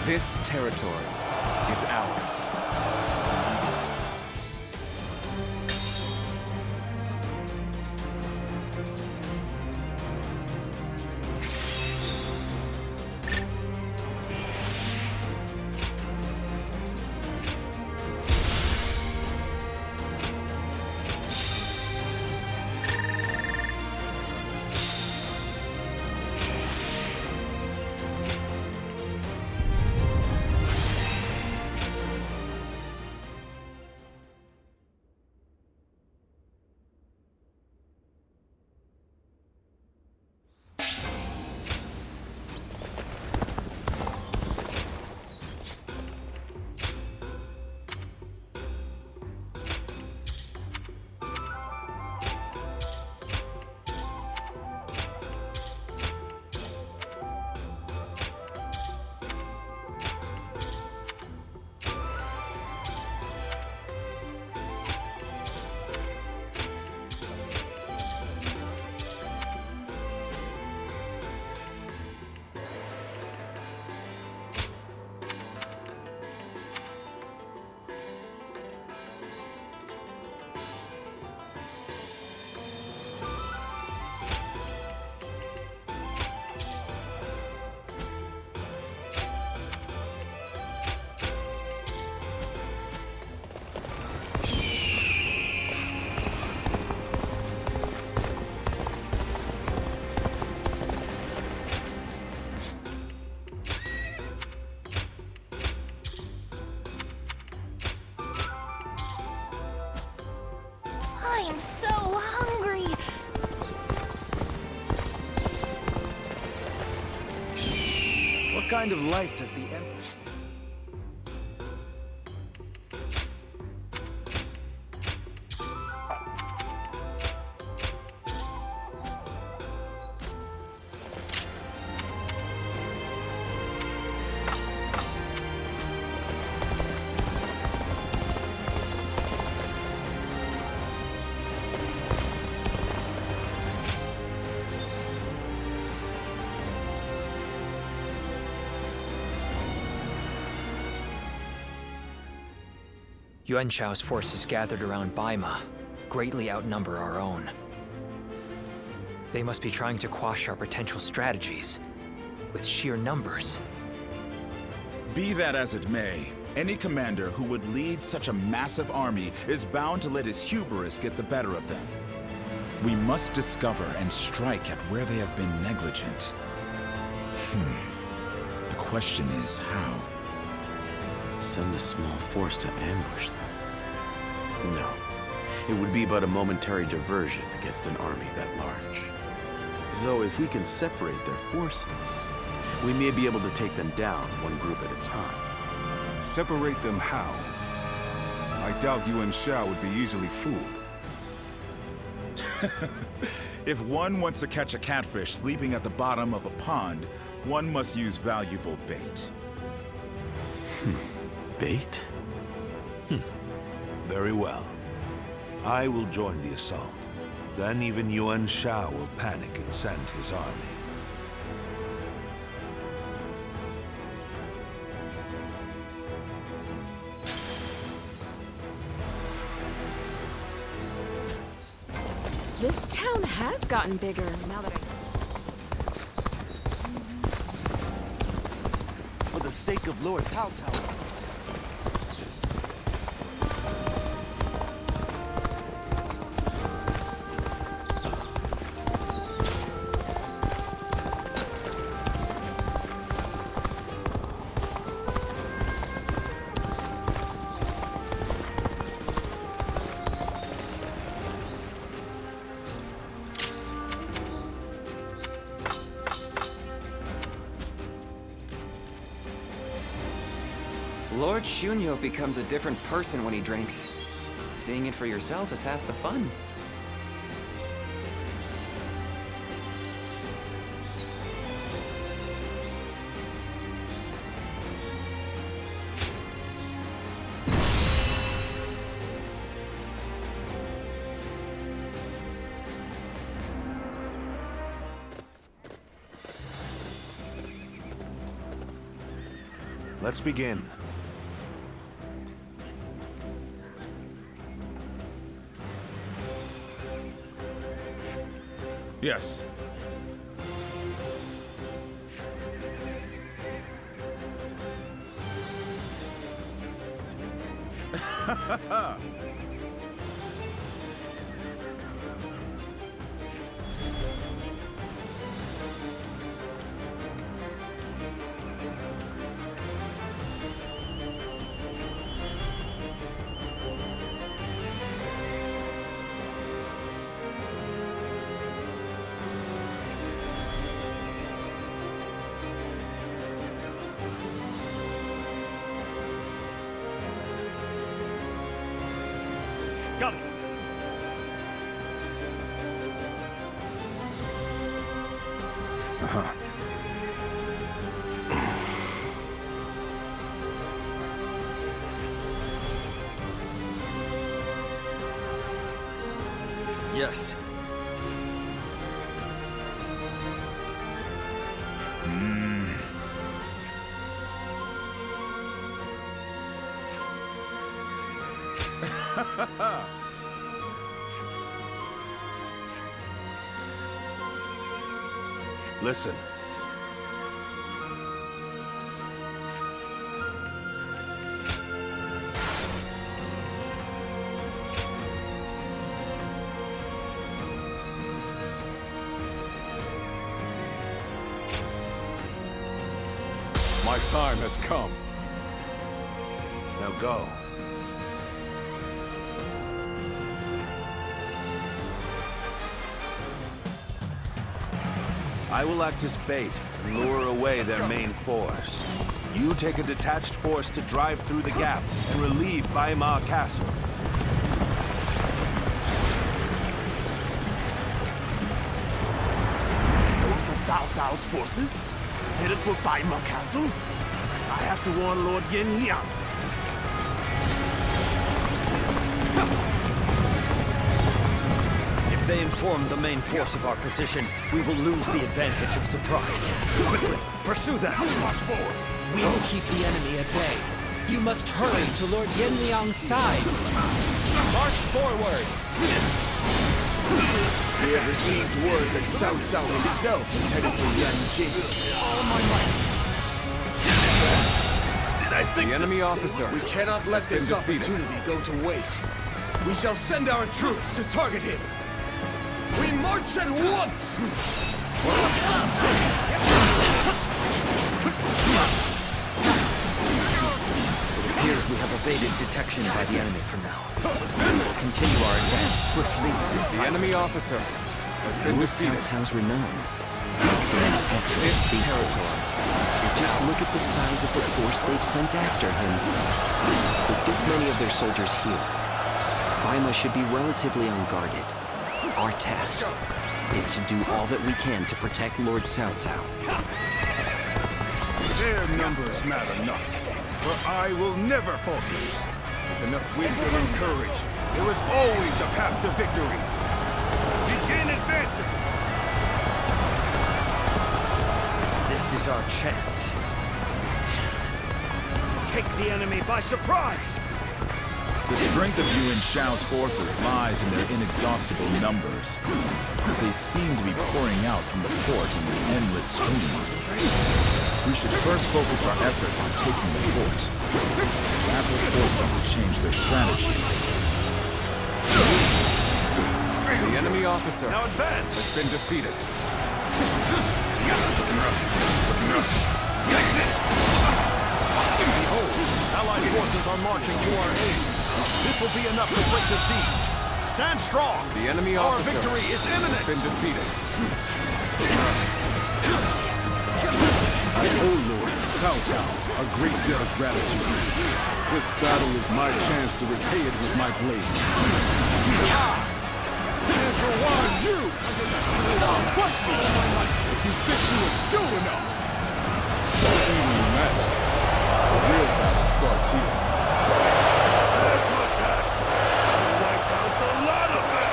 [SPEAKER 2] This territory is ours.
[SPEAKER 10] What kind of life does the Emperor...
[SPEAKER 1] Yuan Shao's forces gathered around Baima greatly outnumber our own. They must be trying to quash our potential strategies with sheer numbers.
[SPEAKER 15] Be that as it may, any commander who would lead such a massive army is bound to let his hubris get the better of them. We must discover and strike at where they have been negligent. The question is how?
[SPEAKER 16] Send a small force to ambush them? No. It would be but a momentary diversion against an army that large. Though if we can separate their forces, we may be able to take them down one group at a time.
[SPEAKER 4] Separate them how? I doubt Yuan Shao would be easily fooled.
[SPEAKER 15] If one wants to catch a catfish sleeping at the bottom of a pond, one must use valuable bait.
[SPEAKER 16] Bait?
[SPEAKER 12] Very well. I will join the assault. Then even Yuan Shao will panic and send his army.
[SPEAKER 17] This town has gotten bigger now that
[SPEAKER 10] For the sake of Lord Cao Cao.
[SPEAKER 18] Lord Shunyo becomes a different person when he drinks. Seeing it for yourself is half the fun.
[SPEAKER 12] Let's begin.
[SPEAKER 15] Yes.
[SPEAKER 10] Got it.
[SPEAKER 18] Yes.
[SPEAKER 12] Listen.
[SPEAKER 8] My time has come.
[SPEAKER 12] Now go. I will act as bait lure away their main force. You take a detached force to drive through the gap and relieve Baima Castle.
[SPEAKER 5] Those are Cao Cao's forces, headed for Baima Castle. I have to warn Lord Yen Liang.
[SPEAKER 10] If they inform the main force of our position, we will lose the advantage of surprise. Quickly, pursue them! March forward!
[SPEAKER 6] We will keep the enemy at bay. You must hurry to Lord Yenliang's side. March forward!
[SPEAKER 9] We have received word that Cao Cao himself is headed to Yanjing.
[SPEAKER 5] All my might. Did I think
[SPEAKER 2] the enemy officer?
[SPEAKER 9] We cannot let this opportunity go to waste. We shall send our troops to target him. We march at once!
[SPEAKER 10] It appears we have evaded detection by the enemy for now. We will continue our advance swiftly and
[SPEAKER 2] The enemy officer has been
[SPEAKER 11] Lord
[SPEAKER 2] defeated.
[SPEAKER 11] Cao Cao's renown makes him an excellent territory. Just look at the size of the force they've sent after him. With this many of their soldiers here, Baima should be relatively unguarded. Our task is to do all that we can to protect Lord Cao Cao.
[SPEAKER 8] Their numbers matter not, for I will never falter. With enough wisdom and courage, there is always a path to victory. Begin advancing!
[SPEAKER 10] This is our chance. Take the enemy by surprise!
[SPEAKER 15] The strength of Yuan Shao's forces lies in their inexhaustible numbers. They seem to be pouring out from the fort in an endless stream. We should first focus our efforts on taking the fort. That will force them to change their strategy.
[SPEAKER 2] The enemy officer
[SPEAKER 10] Now advance!
[SPEAKER 2] has been defeated.
[SPEAKER 10] Take this! Behold, Allied forces are marching to our aid. This will be enough to break the siege. Stand strong!
[SPEAKER 2] The enemy
[SPEAKER 10] Our
[SPEAKER 2] officer
[SPEAKER 10] victory is imminent!
[SPEAKER 2] has been defeated.
[SPEAKER 8] I owe Lord Cao Cao a great debt of gratitude. This battle is my chance to repay it with my blade.
[SPEAKER 9] Emperor Guan Yu! Fight me! If you think you are still enough!
[SPEAKER 8] Evenly matched. The real battle starts here.
[SPEAKER 3] Time to attack! Wipe out the lot of them!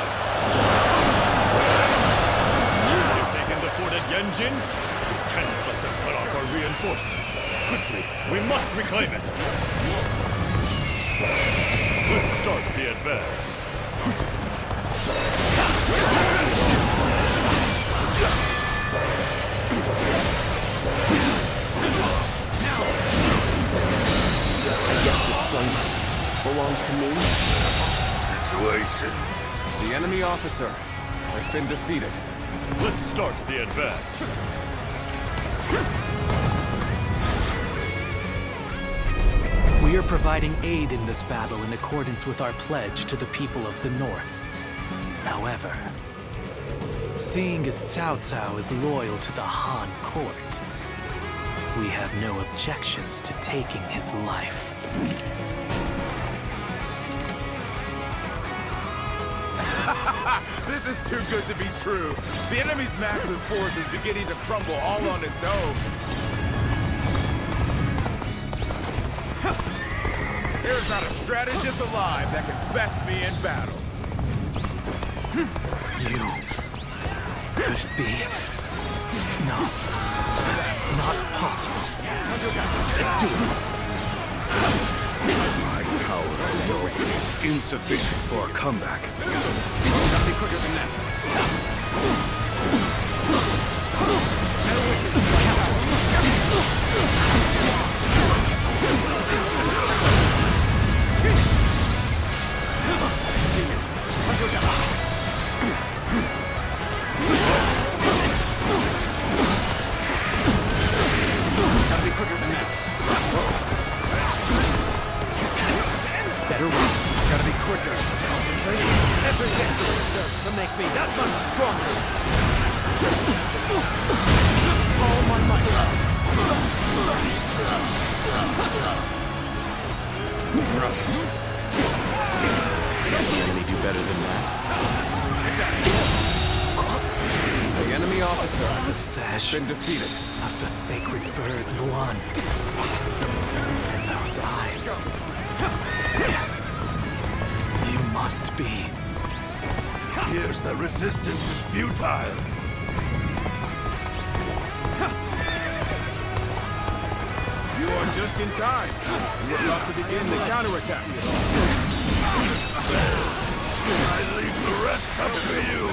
[SPEAKER 3] You've taken the fort at Yanjin? We cannot let them cut off our reinforcements. Quickly, we must reclaim it! Let's start the advance.
[SPEAKER 11] I guess this place belongs to me.
[SPEAKER 3] Situation.
[SPEAKER 2] The enemy officer has been defeated.
[SPEAKER 3] Let's start the advance.
[SPEAKER 6] We are providing aid in this battle in accordance with our pledge to the people of the North. However, seeing as Cao Cao is loyal to the Han court, we have no objections to taking his life.
[SPEAKER 15] This is too good to be true. The enemy's massive force is beginning to crumble all on its own. There's not a strategist alive that can best me in battle.
[SPEAKER 6] You... could it be? No. That's not possible. Do it.
[SPEAKER 9] My power alone is insufficient for a comeback. Gotta be quicker than that.
[SPEAKER 10] Gotta be quicker than that.
[SPEAKER 6] Better run.
[SPEAKER 10] Gotta be quicker. Concentration. Every victory serves to make me that much
[SPEAKER 2] officer
[SPEAKER 6] The
[SPEAKER 2] has
[SPEAKER 6] sash
[SPEAKER 2] been defeated.
[SPEAKER 6] of the sacred bird Luan. And those eyes. Yes. You must be.
[SPEAKER 10] Here's the resistance is futile.
[SPEAKER 2] You are just in time. We're about to begin the counterattack.
[SPEAKER 10] I leave the rest up to you.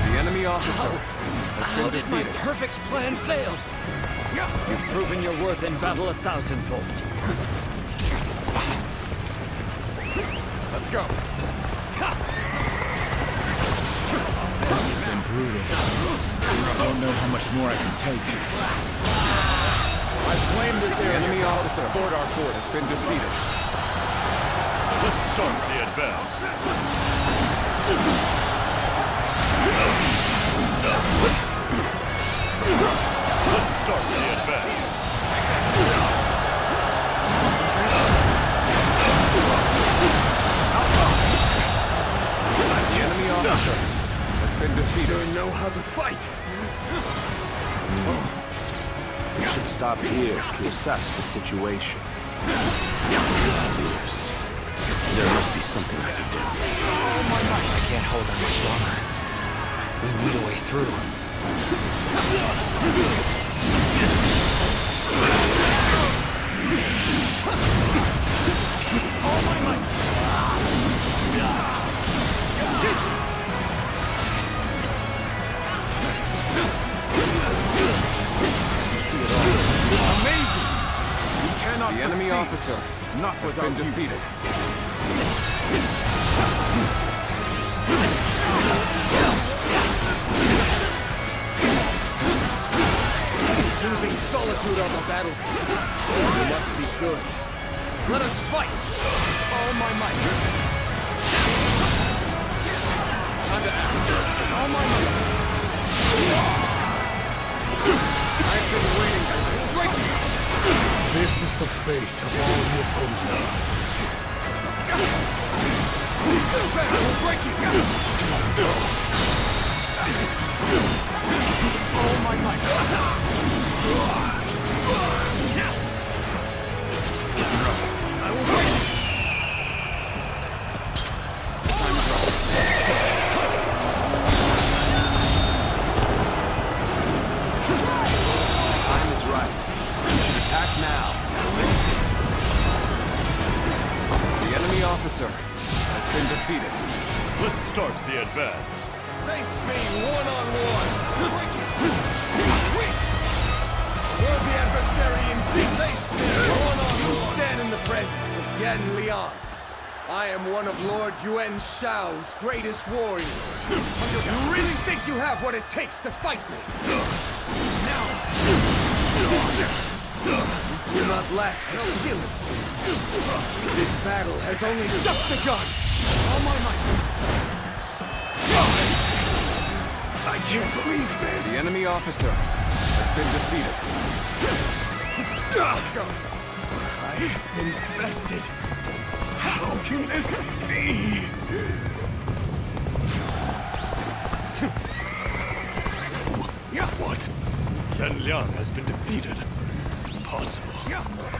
[SPEAKER 2] The enemy officer has been
[SPEAKER 14] How did my
[SPEAKER 2] defeated.
[SPEAKER 14] perfect plan fail? You've proven your worth in battle 1,000-fold.
[SPEAKER 2] Let's go.
[SPEAKER 15] This has been brutal. I don't know how much more I can take.
[SPEAKER 2] I've claimed this area. The enemy officer aboard our force has been defeated.
[SPEAKER 3] Let's start the advance. Let's start the advance.
[SPEAKER 2] The enemy officer has been defeated.
[SPEAKER 10] Sure know how to fight.
[SPEAKER 12] We should stop here to assess the situation.
[SPEAKER 16] Fierce. There must be something I can do.
[SPEAKER 1] I can't hold on much longer. We need a way through.
[SPEAKER 10] All my might.
[SPEAKER 2] Amazing! We cannot The enemy officer has been defeated.
[SPEAKER 14] Choosing solitude on the battlefield. You must be good. Let us fight! All my might. Time to act. All my might.
[SPEAKER 2] I've been waiting for this.
[SPEAKER 3] This is the fate of all who oppose me.
[SPEAKER 14] Still better, we'll break you!
[SPEAKER 10] All my might.
[SPEAKER 14] I will break you!
[SPEAKER 2] Time is up.
[SPEAKER 10] Time is right. Attack now.
[SPEAKER 2] The enemy officer has been defeated.
[SPEAKER 3] Let's start the advance.
[SPEAKER 14] Face me one-on-one! You're the adversary indeed! Face me one-on-one! You stand in the presence of Yan Liang. I am one of Lord Yuan Shao's greatest warriors. You really think you have what it takes to fight me? Now! You do not lack for skill, it seems. This battle has only just begun! All my might!
[SPEAKER 10] I can't believe this.
[SPEAKER 2] The enemy officer has been defeated.
[SPEAKER 10] Let's go. I have been bested. How can this be?
[SPEAKER 3] What? Yan Liang has been defeated. Impossible.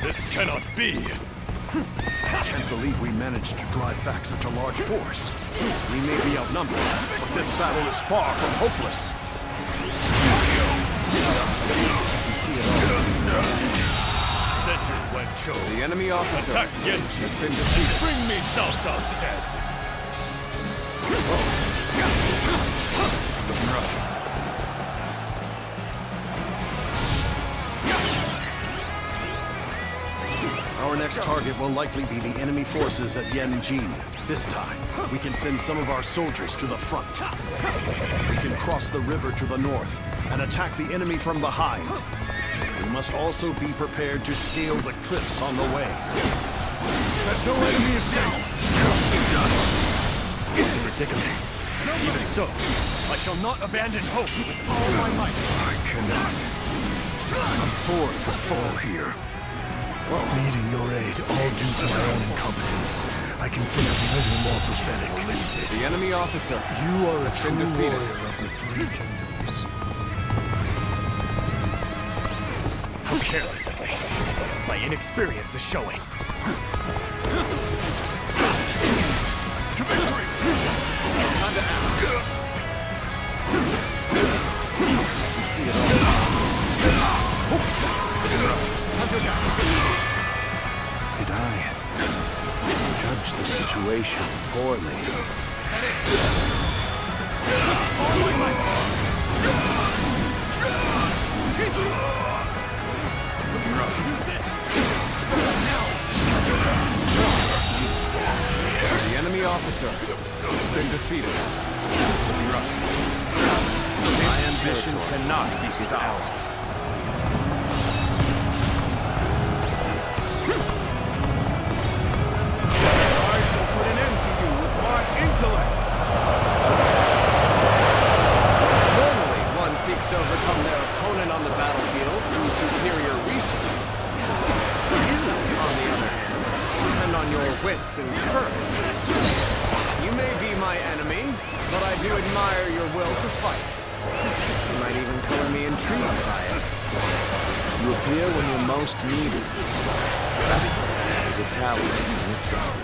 [SPEAKER 3] This cannot be.
[SPEAKER 10] I can't believe we managed to drive back such a large force. We may be outnumbered, but this battle is far from hopeless.
[SPEAKER 3] You see it all. Sense it, Guan Yu.
[SPEAKER 2] The enemy officer
[SPEAKER 3] Attack Yanji.
[SPEAKER 2] has been defeated.
[SPEAKER 3] Bring me Cao Cao's head.
[SPEAKER 2] Looking rough.
[SPEAKER 10] Our next target will likely be the enemy forces at Yanjin. This time, we can send some of our soldiers to the front. We can cross the river to the north and attack the enemy from behind. We must also be prepared to scale the cliffs on the way. Let no enemy escape! It's a predicament. Even so, I shall not abandon hope with all my might. I cannot afford to fall here. Needing your aid, all due to my own incompetence. I can think of little more prophetic.
[SPEAKER 2] The enemy officer.
[SPEAKER 10] You are a
[SPEAKER 2] has
[SPEAKER 10] true
[SPEAKER 2] been defeated.
[SPEAKER 10] warrior of the Three Kingdoms. How careless of me. My inexperience is showing. To victory! Time to act. See it all. Did I judge the situation poorly?
[SPEAKER 2] The enemy officer has been defeated.
[SPEAKER 10] My ambition cannot be stopped. I shall put an end to you with my intellect.
[SPEAKER 14] Normally, one seeks to overcome their opponent on the battlefield through superior resources. You, on the other hand, depend on your wits and courage. You may be my enemy, but I do admire your will to fight. You might even color me intrigued by it. You appear when you're most needed. That is a talent in itself.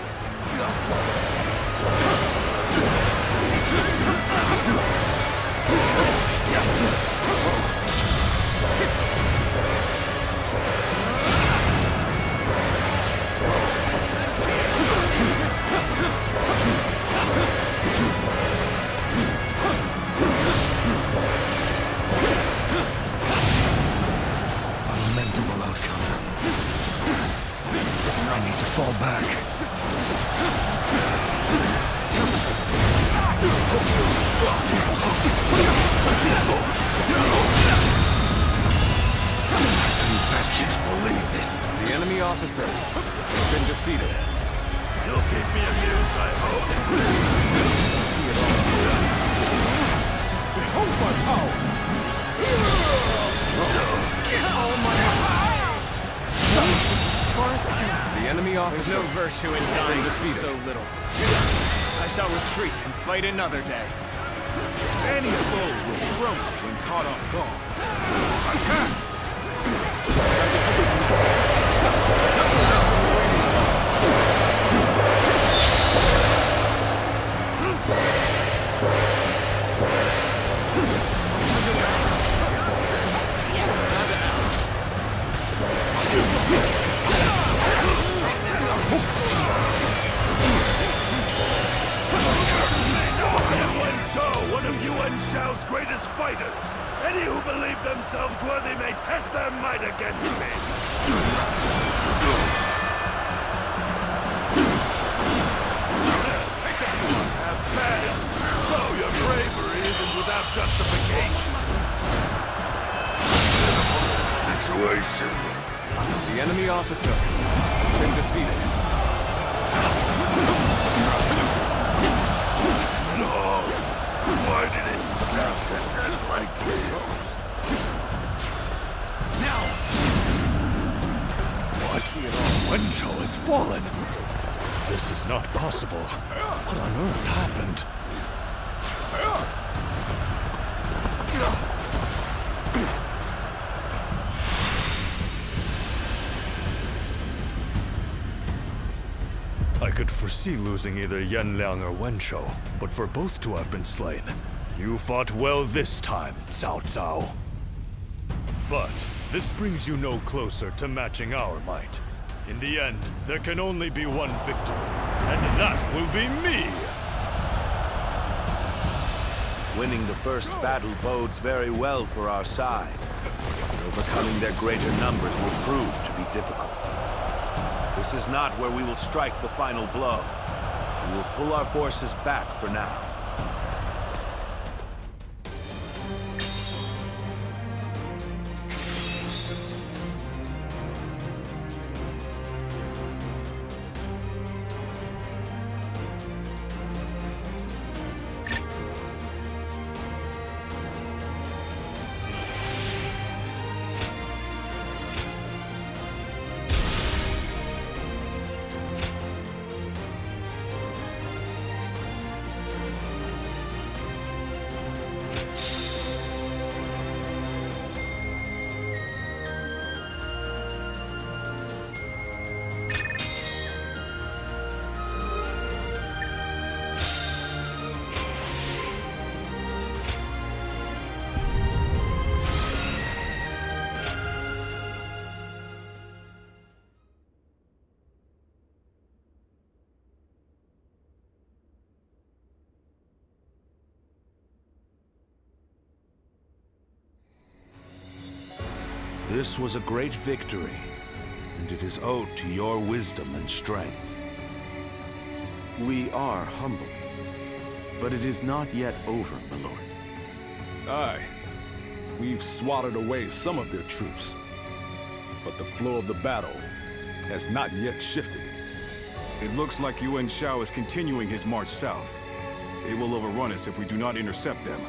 [SPEAKER 10] A lamentable outcome. I need to fall back. You bastards believe this.
[SPEAKER 2] The enemy officer has been defeated.
[SPEAKER 10] You'll keep me amused, I hope.
[SPEAKER 2] See it all.
[SPEAKER 10] Behold my power!
[SPEAKER 14] This is as far as I can.
[SPEAKER 2] The enemy officer
[SPEAKER 14] There's no virtue in
[SPEAKER 2] has
[SPEAKER 14] dying
[SPEAKER 2] been
[SPEAKER 14] for
[SPEAKER 2] defeated.
[SPEAKER 14] so little. I shall retreat and fight another day.
[SPEAKER 10] Any foe will crumble when caught off guard. Attack! One of Yuan Shao's greatest fighters. Any who believe themselves worthy may test their might against me. Take that one, have bad. So your bravery isn't without justification. Situation.
[SPEAKER 2] The enemy officer has been defeated.
[SPEAKER 10] No. Why did it have to end like this? Now! I see it all. Wenchou has fallen. This is not possible. What on earth happened? I could foresee losing either Yanliang or Wenchou, but for both to have been slain, you fought well this time, Cao Cao. But this brings you no closer to matching our might. In the end, there can only be one victor, and that will be me!
[SPEAKER 12] Winning the first battle bodes very well for our side. Overcoming their greater numbers will prove to be difficult. This is not where we will strike the final blow. We will pull our forces back for now. This was a great victory, and it is owed to your wisdom and strength.
[SPEAKER 16] We are humbled, but it is not yet over, my lord.
[SPEAKER 8] Aye. We've swatted away some of their troops, but the flow of the battle has not yet shifted.
[SPEAKER 4] It looks like Yuan Shao is continuing his march south. They will overrun us if we do not intercept them.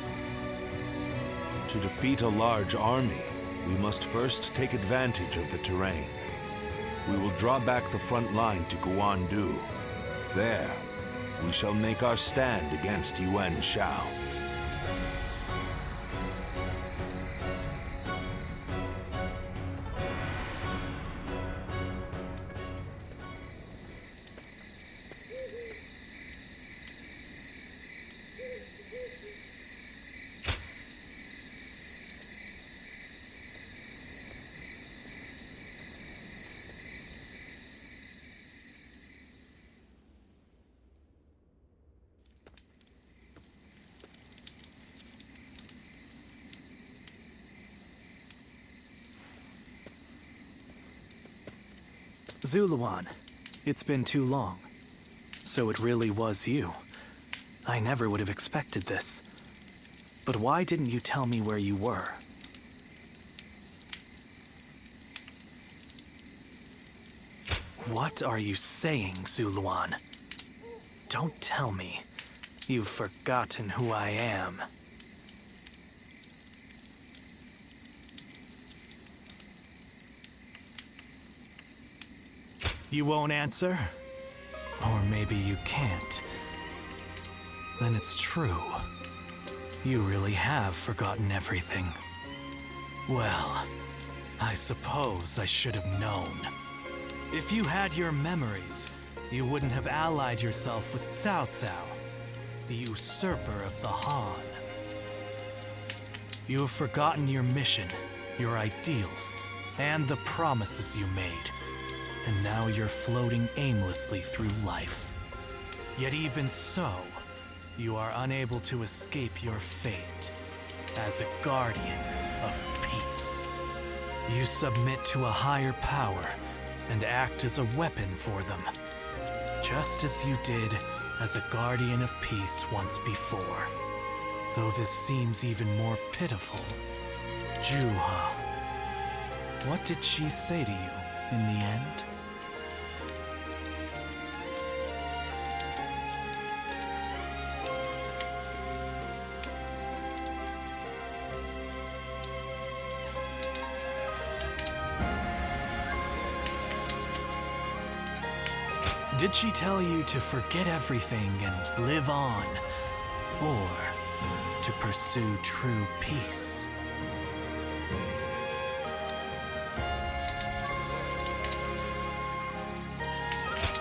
[SPEAKER 12] To defeat a large army, we must first take advantage of the terrain. We will draw back the front line to Guan Yu. There, we shall make our stand against Yuan Shao.
[SPEAKER 19] Zuluan, it's been too long. So it really was you. I never would have expected this. But why didn't you tell me where you were? What are you saying, Zuluan? Don't tell me you've forgotten who I am. You won't answer? Or maybe you can't. Then it's true. You really have forgotten everything. Well, I suppose I should have known. If you had your memories, you wouldn't have allied yourself with Cao Cao, the usurper of the Han. You have forgotten your mission, your ideals, and the promises you made. And now you're floating aimlessly through life. Yet even so, you are unable to escape your fate as a guardian of peace. You submit to a higher power and act as a weapon for them, just as you did as a guardian of peace once before. Though this seems even more pitiful. Juha, what did she say to you in the end? Did she tell you to forget everything and live on? Or to pursue true peace?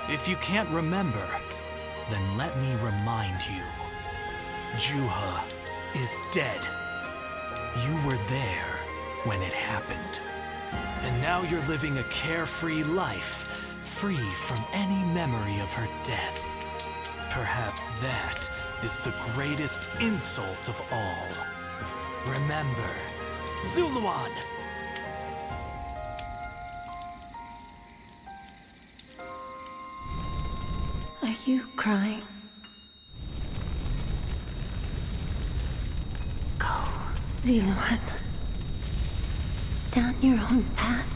[SPEAKER 19] If you can't remember, then let me remind you. Juha is dead. You were there when it happened. And now you're living a carefree life, free from any memory of her death. Perhaps that is the greatest insult of all. Remember, Zuluan!
[SPEAKER 20] Are you crying? Go, Zuluan. Down your own path.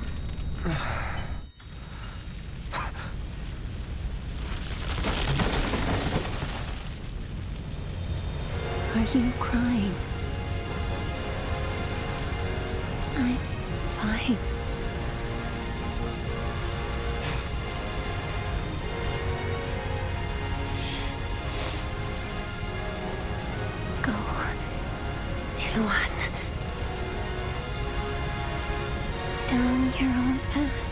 [SPEAKER 20] Are you crying? I'm fine. Go, Zuluan. Down your own path.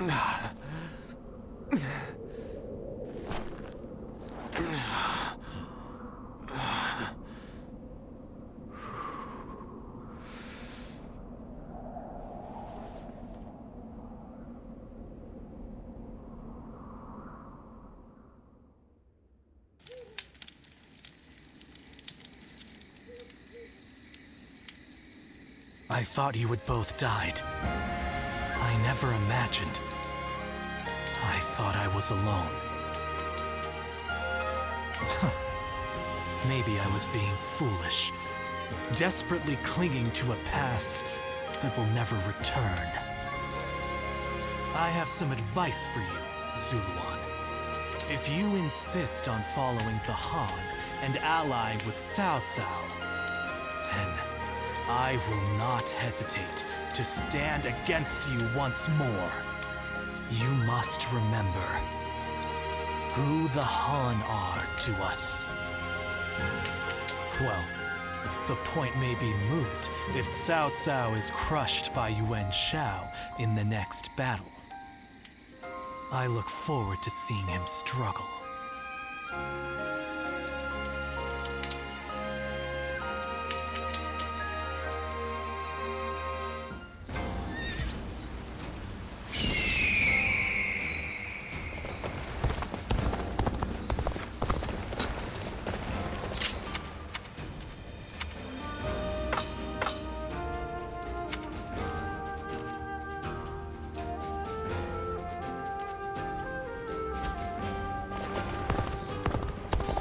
[SPEAKER 19] I thought you had both died. I never imagined. I thought I was alone. Maybe I was being foolish, desperately clinging to a past that will never return. I have some advice for you, Zuluan. If you insist on following the Han and ally with Cao Cao, then I will not hesitate to stand against you once more. You must remember who the Han are to us. Well, the point may be moot if Cao Cao is crushed by Yuan Shao in the next battle. I look forward to seeing him struggle.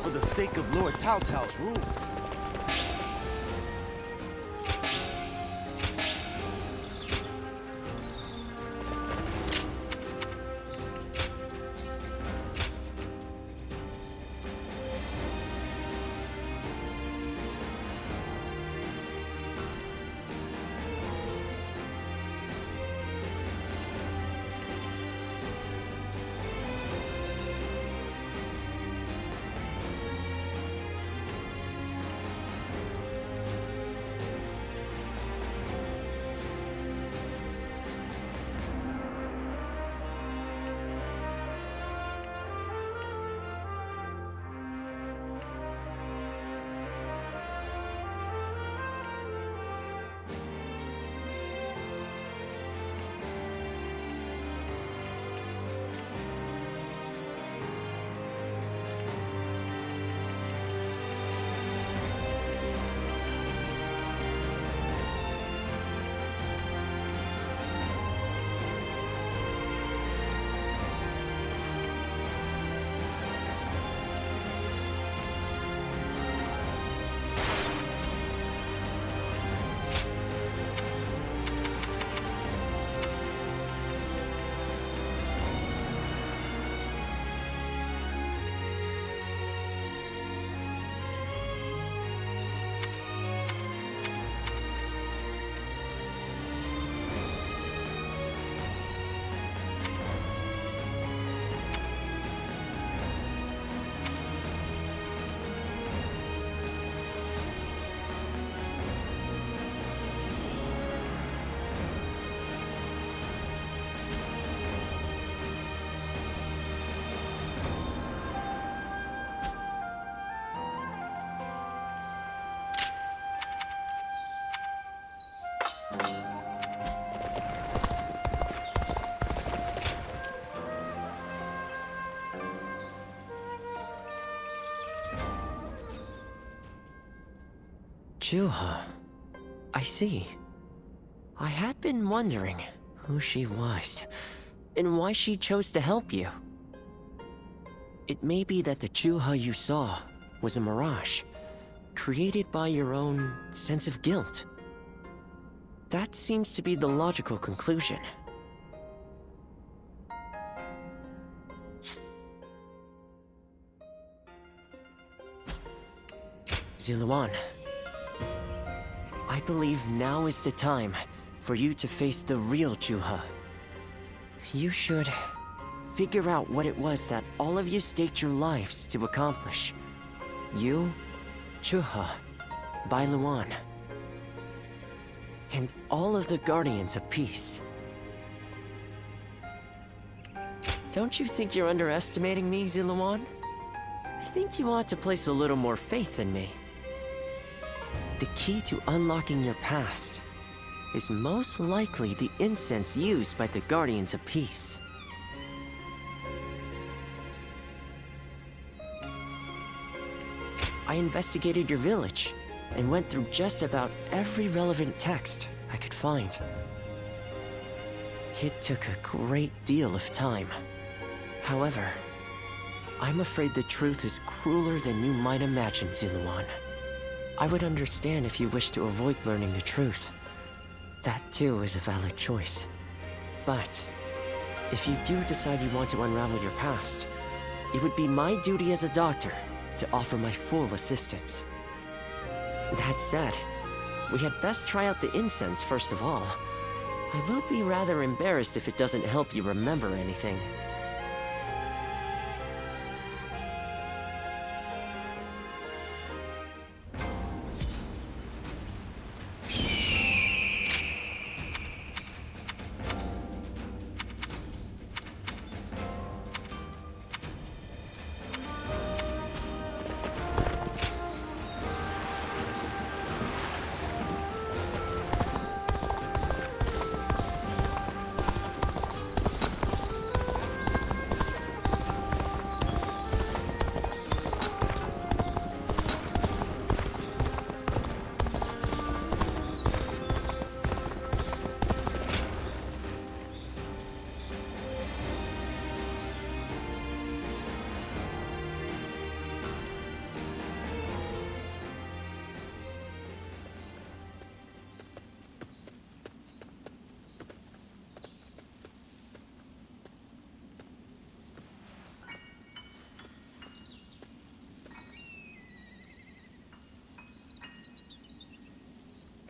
[SPEAKER 21] For the sake of Lord Cao Cao's rule.
[SPEAKER 11] Juha. I see. I had been wondering who she was, and why she chose to help you. It may be that the Juha you saw was a mirage, created by your own sense of guilt. That seems to be the logical conclusion. Zuluan, I believe now is the time for you to face the real Juha. You should figure out what it was that all of you staked your lives to accomplish. You, Juha, Bailuan, and all of the Guardians of Peace.
[SPEAKER 7] Don't you think you're underestimating me, Ziluan? I think you ought to place a little more faith in me. The key to unlocking your past is most likely the incense used by the Guardians of Peace. I investigated your village and went through just about every relevant text I could find. It took a great deal of time. However, I'm afraid the truth is crueler than you might imagine, Ziluan. I would understand if you wish to avoid learning the truth. That too is a valid choice. But if you do decide you want to unravel your past, it would be my duty as a doctor to offer my full assistance. That said, we had best try out the incense first of all. I will be rather embarrassed if it doesn't help you remember anything.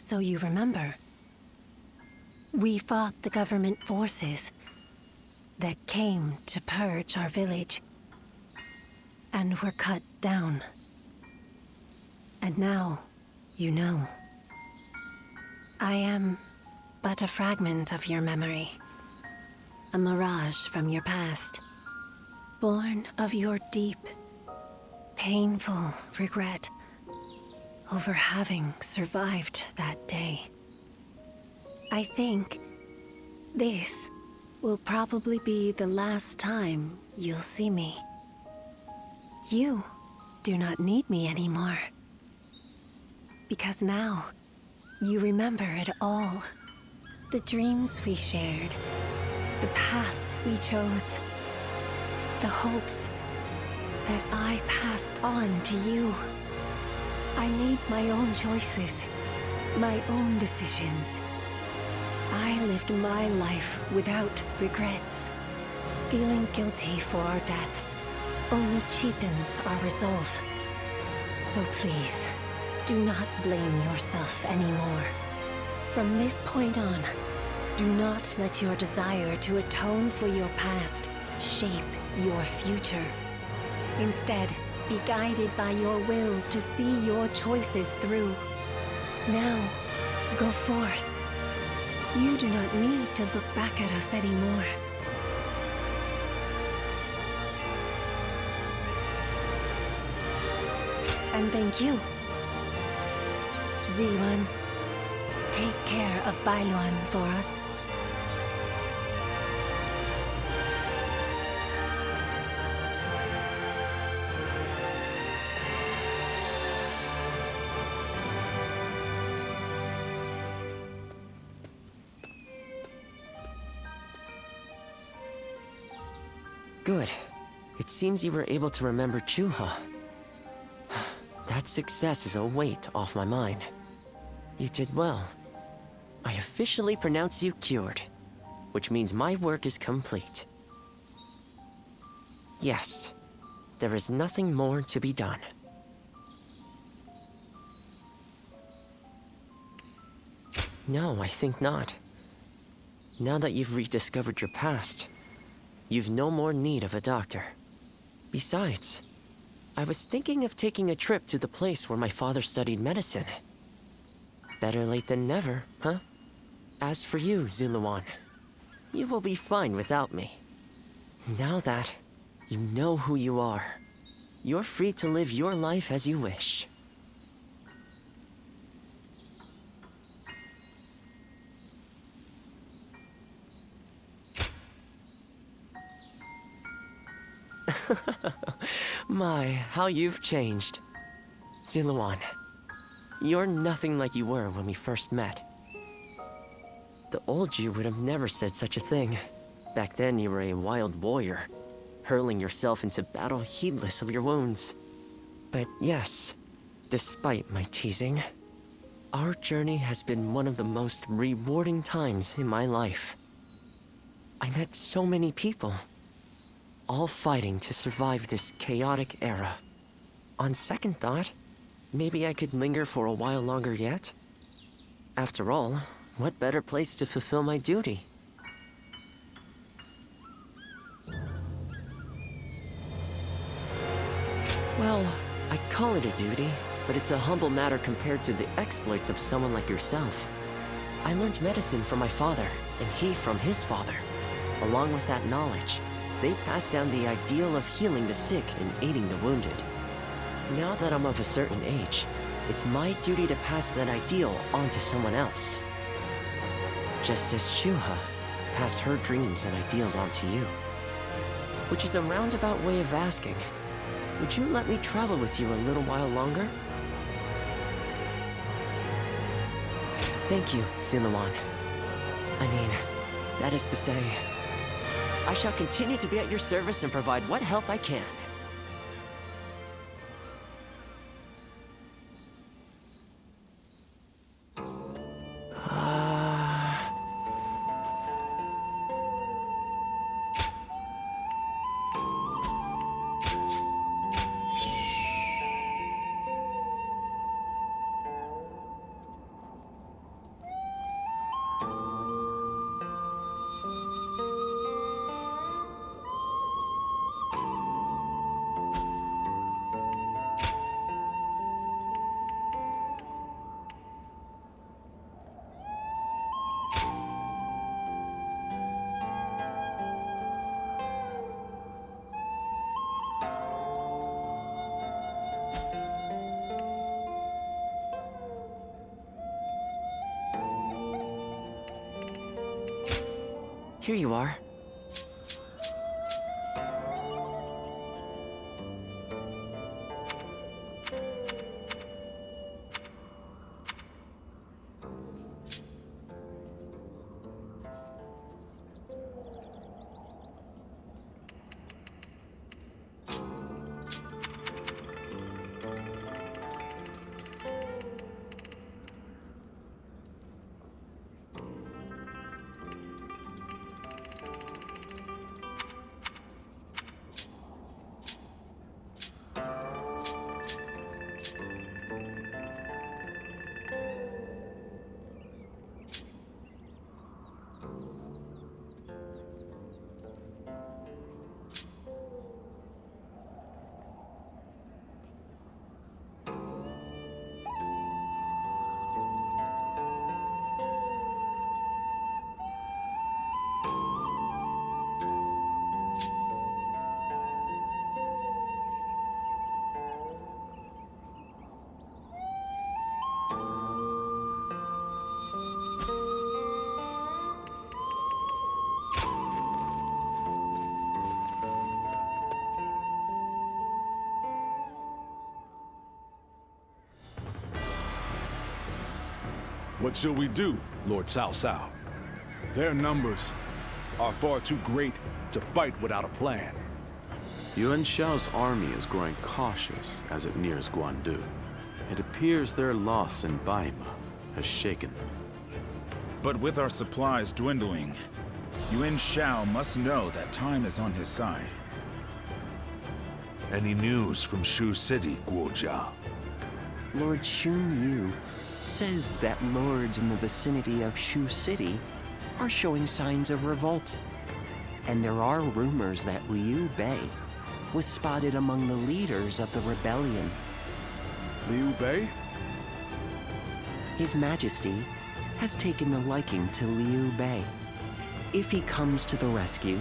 [SPEAKER 20] So you remember, we fought the government forces that came to purge our village, and were cut down. And now, you know. I am but a fragment of your memory, a mirage from your past, born of your deep, painful regret over having survived that day. I think this will probably be the last time you'll see me. You do not need me anymore. Because now, you remember it all. The dreams we shared, the path we chose, the hopes that I passed on to you. I made my own choices, my own decisions. I lived my life without regrets. Feeling guilty for our deaths only cheapens our resolve. So please, do not blame yourself anymore. From this point on, do not let your desire to atone for your past shape your future. Instead, be guided by your will to see your choices through. Now, go forth. You do not need to look back at us anymore. And thank you. Ziluan, take care of Bailuan for us.
[SPEAKER 7] Good. It seems you were able to remember Chuha. That success is a weight off my mind. You did well. I officially pronounce you cured, which means my work is complete. Yes, there is nothing more to be done. No, I think not. Now that you've rediscovered your past, you've no more need of a doctor. Besides, I was thinking of taking a trip to the place where my father studied medicine. Better late than never, huh? As for you, Ziluan, you will be fine without me. Now that you know who you are, you're free to live your life as you wish. My, how you've changed. Ziluan, you're nothing like you were when we first met. The old you would have never said such a thing. Back then you were a wild warrior, hurling yourself into battle heedless of your wounds. But yes, despite my teasing, our journey has been one of the most rewarding times in my life. I met so many people, all fighting to survive this chaotic era. On second thought, maybe I could linger for a while longer yet. After all, what better place to fulfill my duty? Well, I call it a duty, but it's a humble matter compared to the exploits of someone like yourself. I learned medicine from my father, and he from his father. Along with that knowledge, they passed down the ideal of healing the sick and aiding the wounded. Now that I'm of a certain age, it's my duty to pass that ideal on to someone else. Just as Shuha passed her dreams and ideals on to you. Which is a roundabout way of asking, would you let me travel with you a little while longer? Thank you, Ziluan. I mean, that is to say, I shall continue to be at your service and provide what help I can. Here you are.
[SPEAKER 8] What shall we do, Lord Cao Cao? Their numbers are far too great to fight without a plan.
[SPEAKER 16] Yuan Shao's army is growing cautious as it nears Guan Yu. It appears their loss in Baima has shaken them.
[SPEAKER 15] But with our supplies dwindling, Yuan Shao must know that time is on his side.
[SPEAKER 12] Any news from Shu City, Guojia?
[SPEAKER 11] Lord Xun Yu says that lords in the vicinity of Shu City are showing signs of revolt. And there are rumors that Liu Bei was spotted among the leaders of the rebellion.
[SPEAKER 8] Liu Bei?
[SPEAKER 11] His Majesty has taken a liking to Liu Bei. If he comes to the rescue,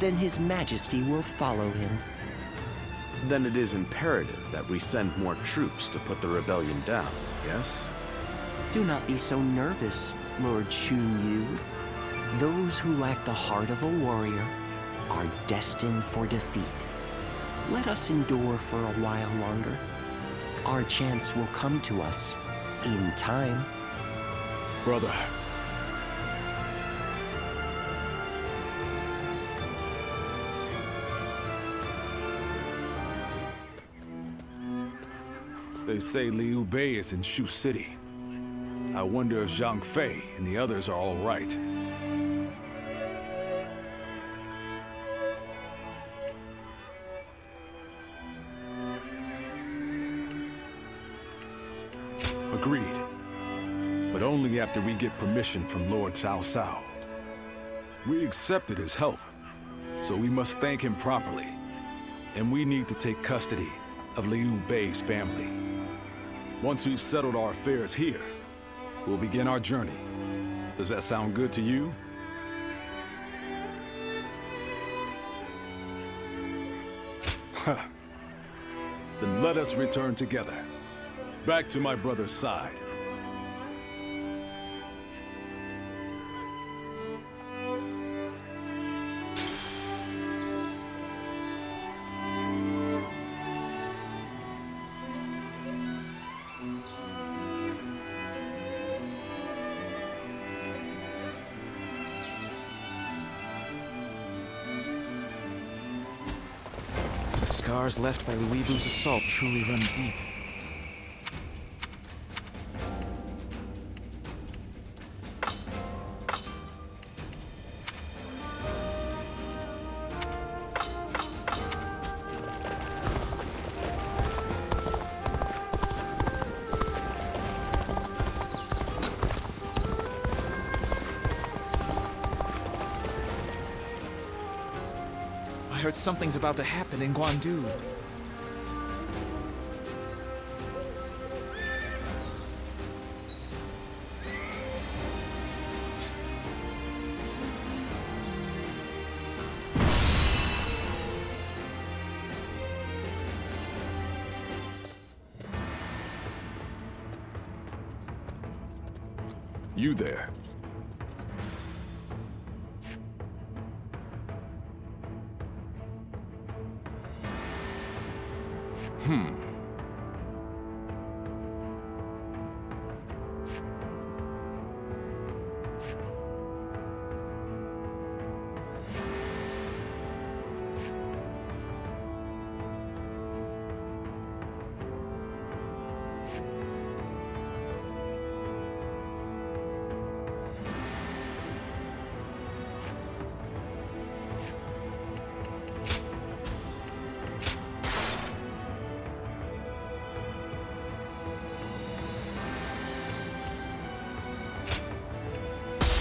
[SPEAKER 11] then His Majesty will follow him.
[SPEAKER 16] Then it is imperative that we send more troops to put the rebellion down, yes?
[SPEAKER 11] Do not be so nervous, Lord Guan Yu. Those who lack the heart of a warrior are destined for defeat. Let us endure for a while longer. Our chance will come to us in time.
[SPEAKER 8] Brother. They say Liu Bei is in Shu City. I wonder if Zhang Fei and the others are all right. Agreed. But only after we get permission from Lord Cao Cao. We accepted his help, so we must thank him properly. And we need to take custody of Liu Bei's family. Once we've settled our affairs here, we'll begin our journey. Does that sound good to you? Then let us return together. Back to my brother's side.
[SPEAKER 9] The scars left by Luibu's assault truly run deep. I heard something's about to happen in Guan Yu.
[SPEAKER 8] You there.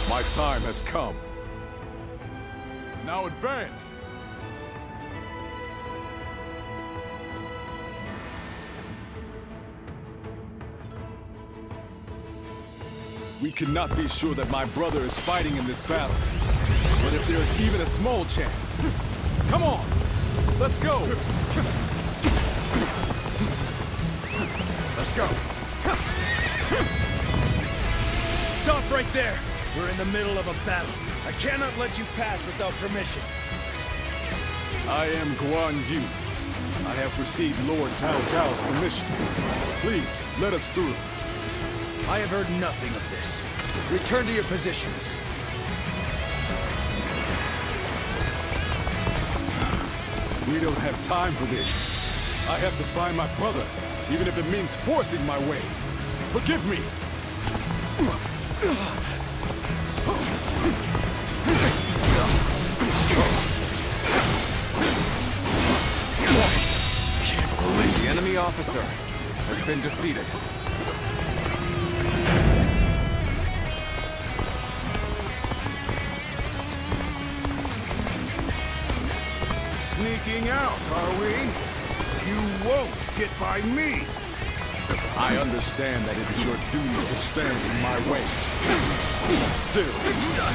[SPEAKER 8] My time has come. Now advance! We cannot be sure that my brother is fighting in this battle. But if there is even a small chance... Come on! Let's go!
[SPEAKER 14] Let's go. Stop right there! We're in the middle of a battle. I cannot let you pass without permission.
[SPEAKER 8] I am Guan Yu. I have received Lord Cao Cao's permission. Please, let us through.
[SPEAKER 14] I have heard nothing of this. Return to your positions.
[SPEAKER 8] We don't have time for this. I have to find my brother, even if it means forcing my way. Forgive me!
[SPEAKER 2] The enemy officer has been defeated.
[SPEAKER 14] Sneaking out, are we? You won't get by me!
[SPEAKER 8] I understand that it is your duty to stand in my way. Still, I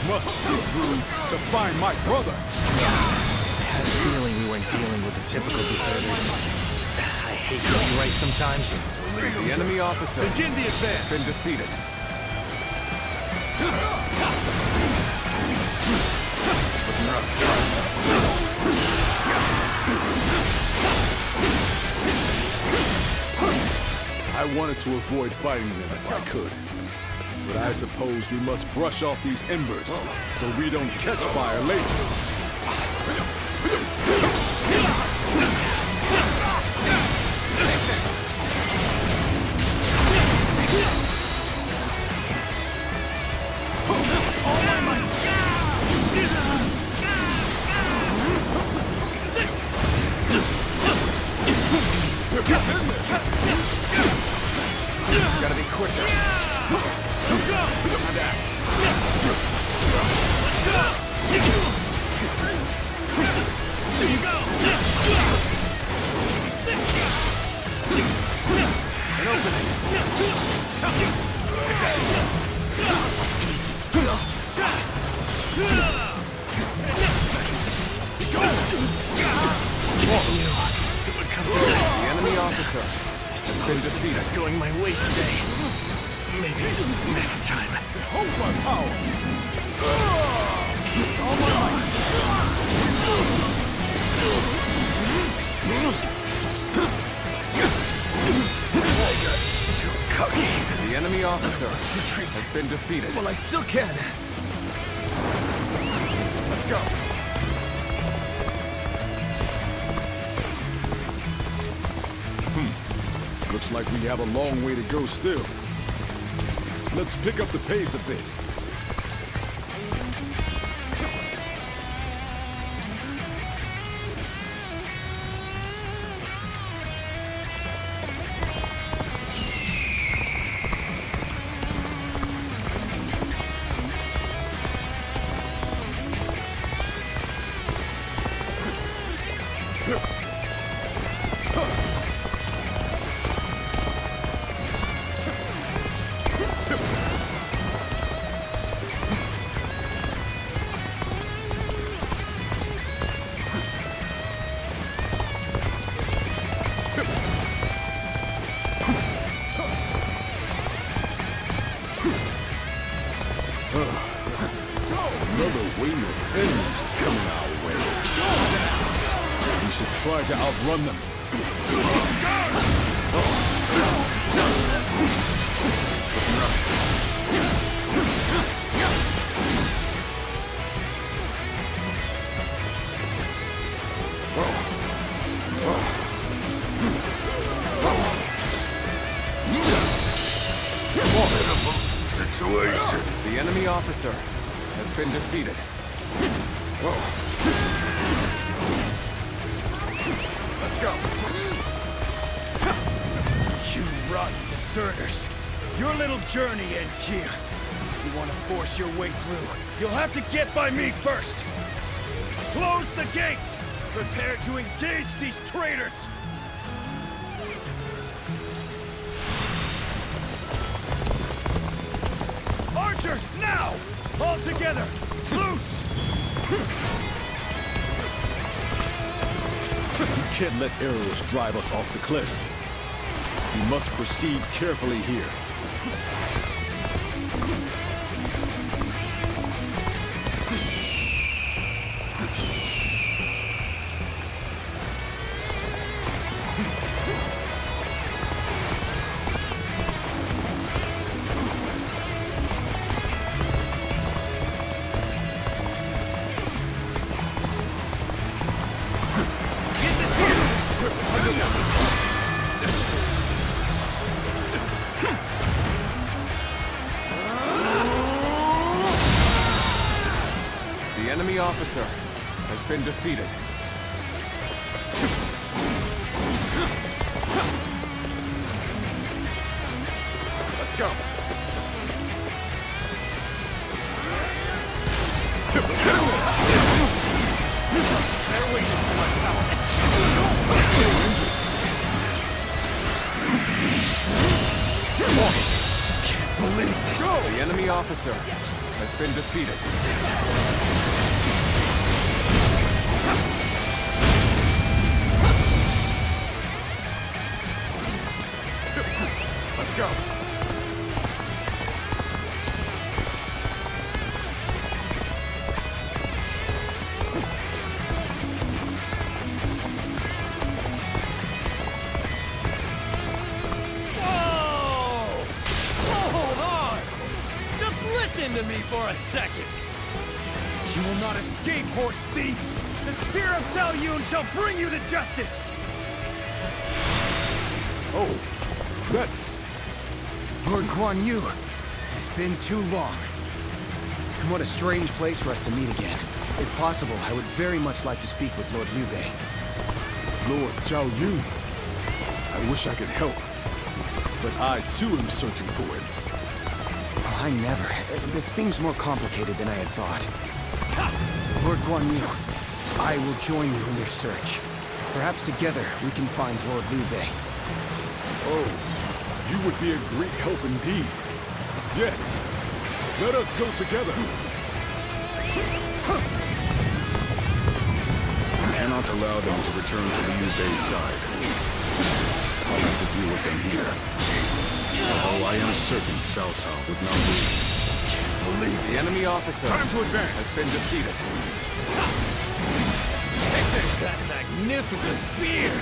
[SPEAKER 8] must go through to find my brother.
[SPEAKER 1] I had a feeling we weren't dealing with the typical deserters. I hate to be right sometimes.
[SPEAKER 2] The enemy officer
[SPEAKER 14] Begin the advance.
[SPEAKER 2] has been defeated.
[SPEAKER 8] I wanted to avoid fighting them if I could. But I suppose we must brush off these embers so we don't catch fire later.
[SPEAKER 2] Gotta be quicker. The enemy officer has been defeated.
[SPEAKER 1] Going my way today. Maybe next time.
[SPEAKER 8] Hold my power!
[SPEAKER 1] Too cocky.
[SPEAKER 2] The enemy officer has been defeated.
[SPEAKER 1] Well, I still can.
[SPEAKER 2] Let's go.
[SPEAKER 8] Looks like we have a long way to go still. Let's pick up the pace a bit. Another wave of enemies is coming our way. We should try to outrun them.
[SPEAKER 2] Situation. The enemy officer has been defeated. Let's go.
[SPEAKER 14] You rotten deserters. Your little journey ends here. If you want to force your way through, you'll have to get by me first. Close the gates! Prepare to engage these traitors! Archers, now! All together! Loose!
[SPEAKER 8] You can't let arrows drive us off the cliffs. We must proceed carefully here.
[SPEAKER 2] The enemy officer has been defeated. Let's go. Bear witness to my power.
[SPEAKER 9] Can't believe this.
[SPEAKER 2] The enemy officer has been defeated. Let's go.
[SPEAKER 9] Listen to me for a second! You will not escape, horse thief! The Spear of Tao Yun shall bring you to justice!
[SPEAKER 8] Oh, that's...
[SPEAKER 14] Lord Guan Yu, it's been too long. And what a strange place for us to meet again. If possible, I would very much like to speak with Lord Liu Bei.
[SPEAKER 8] Lord Zhao Yun. I wish I could help, but I too am searching for him.
[SPEAKER 14] I never. This seems more complicated than I had thought. Lord Guan Yu, I will join you in your search. Perhaps together we can find Lord Liu Bei.
[SPEAKER 8] Oh, you would be a great help indeed. Yes, let us go together.
[SPEAKER 15] We cannot allow them to return to Liu Bei's side. I'll have to deal with them here. Although I am certain Cao Cao would not lose.
[SPEAKER 2] The enemy officer
[SPEAKER 8] Time to advance.
[SPEAKER 2] has been defeated.
[SPEAKER 9] Take this! That magnificent beard!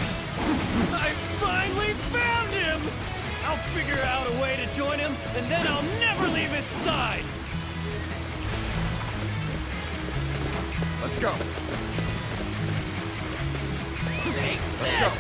[SPEAKER 9] I finally found him! I'll figure out a way to join him, and then I'll never leave his side!
[SPEAKER 2] Let's go.
[SPEAKER 9] Let's go.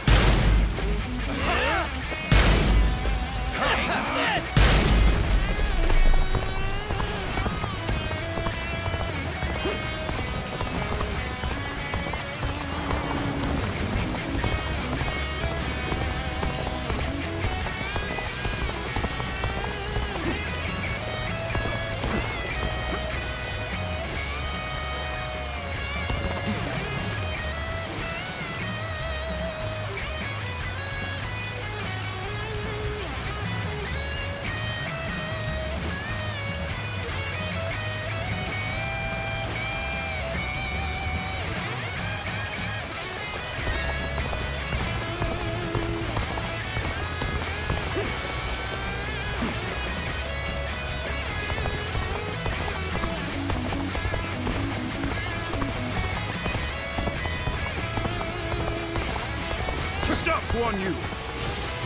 [SPEAKER 3] Stop, Guan Yu!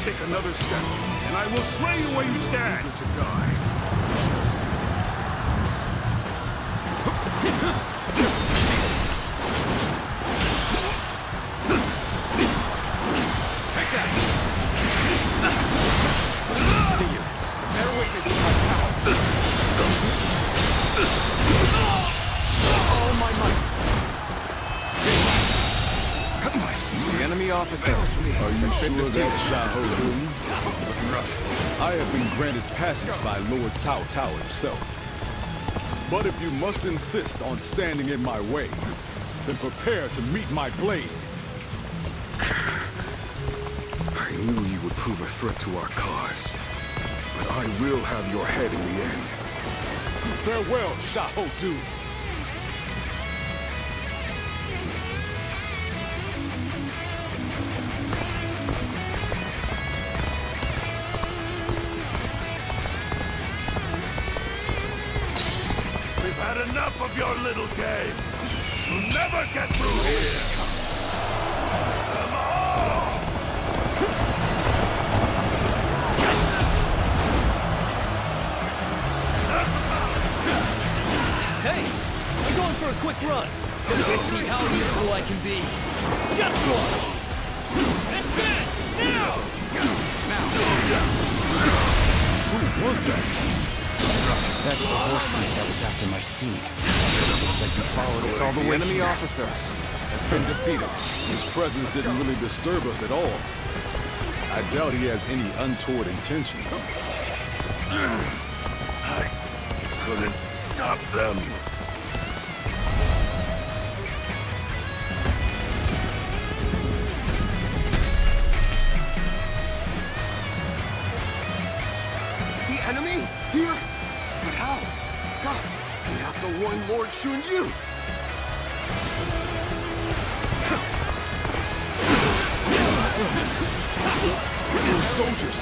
[SPEAKER 3] Take another step, and I will slay you where you stand! To die.
[SPEAKER 2] Take that! See you. Bear witness of my power. All my might. The enemy officer.
[SPEAKER 8] Are you sure that's Xiahou Dun? I have been granted passage by Lord Cao Cao himself. But if you must insist on standing in my way, then prepare to meet my blade.
[SPEAKER 3] I knew you would prove a threat to our cause. But I will have your head in the end.
[SPEAKER 8] Farewell, Xiahou Dun.
[SPEAKER 3] Enough of your little game! You'll never get through here! Come on!
[SPEAKER 9] Hey! I'm going for a quick run. Let's see how useful I can be. Just one! Advance! Now!
[SPEAKER 8] Who was that?
[SPEAKER 14] That's the horse thief that was after my steed. Looks like he followed us all the way.
[SPEAKER 2] The enemy officer has been defeated.
[SPEAKER 8] His presence didn't really disturb us at all. I doubt he has any untoward intentions.
[SPEAKER 3] I couldn't stop them.
[SPEAKER 14] Lord Guan Yu!
[SPEAKER 8] Those soldiers!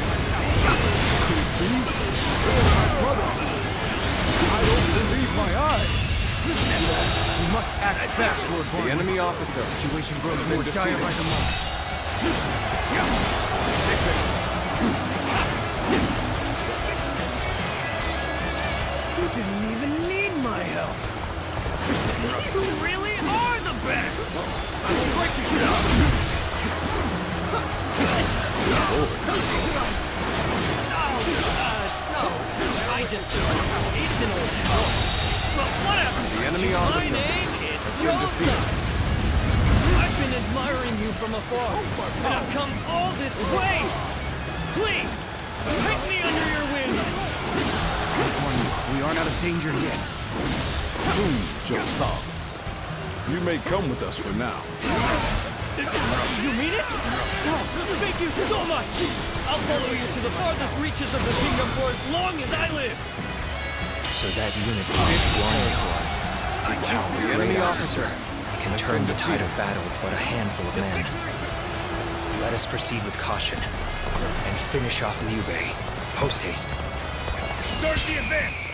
[SPEAKER 8] Could it be? My brother! I don't believe my eyes!
[SPEAKER 9] We must act fast, Lord Guan Yu.
[SPEAKER 2] The enemy officer.
[SPEAKER 9] The situation grows more dire by the moment.
[SPEAKER 2] Take this.
[SPEAKER 9] You didn't even need my help. You really are the best. I'm breaking it up. No. I just it's an old fault. But whatever.
[SPEAKER 2] The enemy officer
[SPEAKER 9] My name is
[SPEAKER 2] has been defeated.
[SPEAKER 9] I've been admiring you from afar, and I've come all this way. Please, take me under your wing.
[SPEAKER 14] We aren't out of danger yet.
[SPEAKER 8] Josal. You may come with us for now.
[SPEAKER 9] You mean it? Thank you so much! I'll follow you to the farthest reaches of the kingdom for as long as I live!
[SPEAKER 1] So that unit is how the enemy officer can turn the tide of battle with but a handful of men. Let us proceed with caution and finish off Liu Bei. Post haste.
[SPEAKER 14] Start the advance!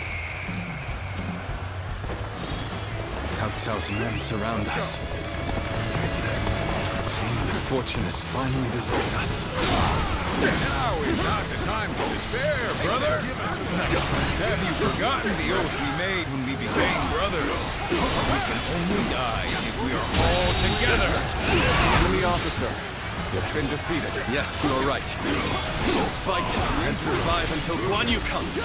[SPEAKER 2] Cao Cao's men surround us. It seems that fortune has finally deserted us.
[SPEAKER 4] Now is not the time to despair, brother. Have you forgotten the oath we made when we became brothers? We can only die if we are all together.
[SPEAKER 2] The enemy officer has been defeated.
[SPEAKER 6] Yes, you are right. We'll fight and survive until Guan Yu comes.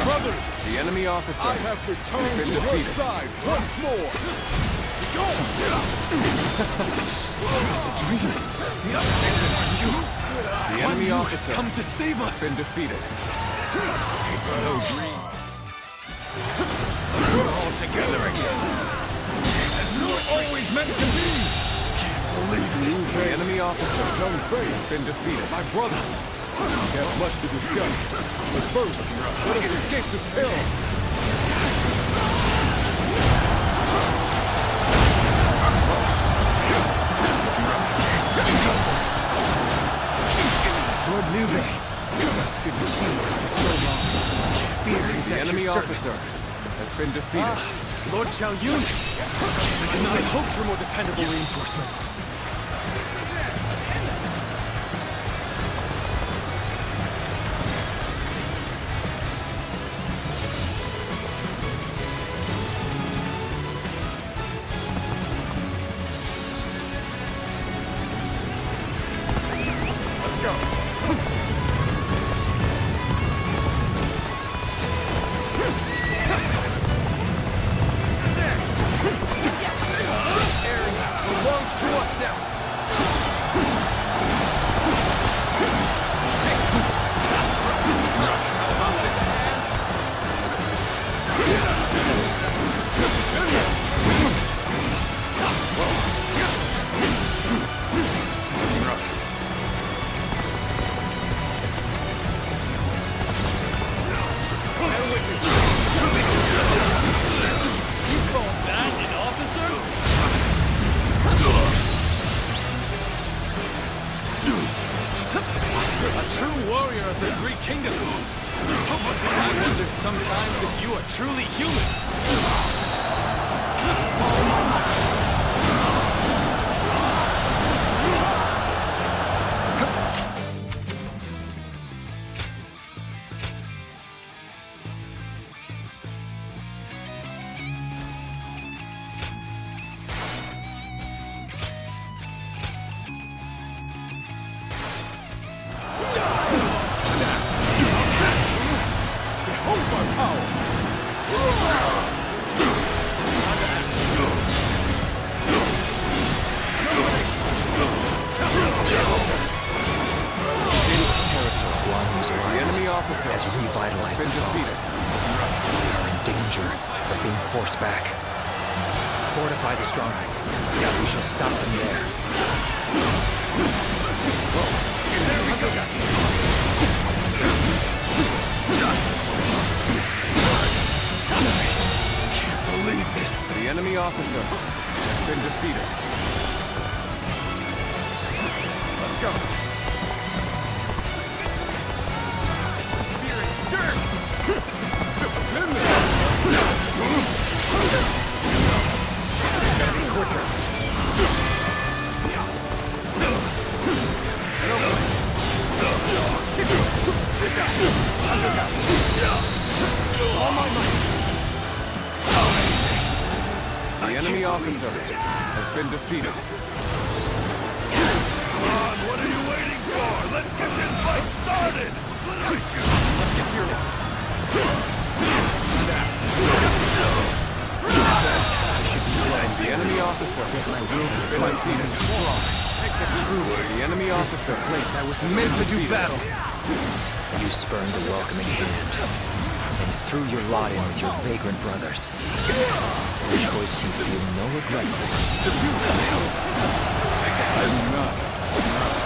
[SPEAKER 8] Brothers!
[SPEAKER 2] The enemy officer
[SPEAKER 8] I have
[SPEAKER 2] has
[SPEAKER 8] returned
[SPEAKER 2] been
[SPEAKER 8] to her
[SPEAKER 2] defeated.
[SPEAKER 8] side once more! Go!
[SPEAKER 2] Is this a dream? The enemy officer
[SPEAKER 6] come to save us.
[SPEAKER 2] has been defeated.
[SPEAKER 4] It's no dream. We're all together again. As we were always meant to be.
[SPEAKER 2] The enemy officer
[SPEAKER 8] has
[SPEAKER 2] been defeated.
[SPEAKER 8] My brothers! We have much to discuss, but first, let us escape this peril!
[SPEAKER 9] Lord Liu Bei, it's good to see you after so long. The spear is
[SPEAKER 2] The
[SPEAKER 9] at
[SPEAKER 2] enemy
[SPEAKER 9] your
[SPEAKER 2] officer
[SPEAKER 9] service.
[SPEAKER 2] has been defeated.
[SPEAKER 9] Lord Xiao Yun! I could not hope for more dependable reinforcements.
[SPEAKER 8] Let's go!
[SPEAKER 14] Belongs to us now.
[SPEAKER 9] You call that an officer? A true warrior of the Three Kingdoms. I wonder sometimes if you are truly human.
[SPEAKER 2] The enemy officer
[SPEAKER 1] has revitalized
[SPEAKER 2] been
[SPEAKER 1] the foe.
[SPEAKER 2] defeated.
[SPEAKER 1] We are in danger of being forced back. Fortify the stronghold. We shall stop them there.
[SPEAKER 14] There we go. Can't believe
[SPEAKER 2] The enemy officer has been defeated. Let's go.
[SPEAKER 14] Spirit stirred!
[SPEAKER 2] Gotta be quicker. All my might. The enemy officer has been defeated.
[SPEAKER 3] Come on, what are you waiting for? Let's get this fight started!
[SPEAKER 2] Let's get serious. The enemy officer has been defeated. The enemy officer place I was meant to do battle.
[SPEAKER 1] You spurned the welcoming hand, and threw your lot in with your vagrant brothers. A choice you feel no regret for.
[SPEAKER 8] I do not.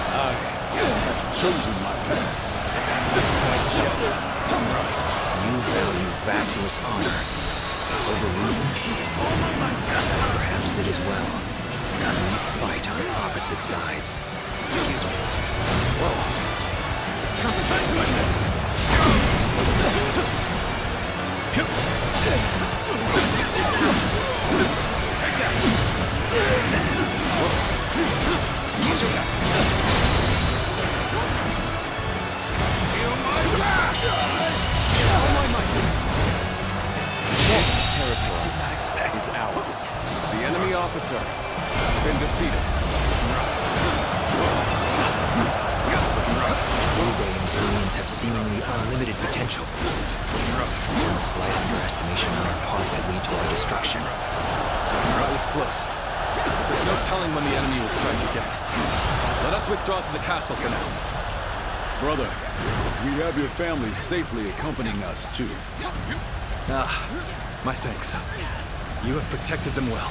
[SPEAKER 8] I have chosen my path.
[SPEAKER 1] You value vacuous honor over reason? Perhaps it is well. We fight on opposite sides. Excuse me. Whoa.
[SPEAKER 14] Concentrate like this! Take that!
[SPEAKER 2] Excuse me.
[SPEAKER 14] Feel my wrath!
[SPEAKER 2] All my might. This territory is ours. The enemy officer has been defeated.
[SPEAKER 1] Liu Bei and his aliens have seemingly unlimited potential. One slight underestimation on our part that lead to our destruction.
[SPEAKER 2] That was close. There's no telling when the enemy will strike again. Let us withdraw to the castle for now.
[SPEAKER 8] Brother, we have your family safely accompanying us, too.
[SPEAKER 2] My thanks. You have protected them well.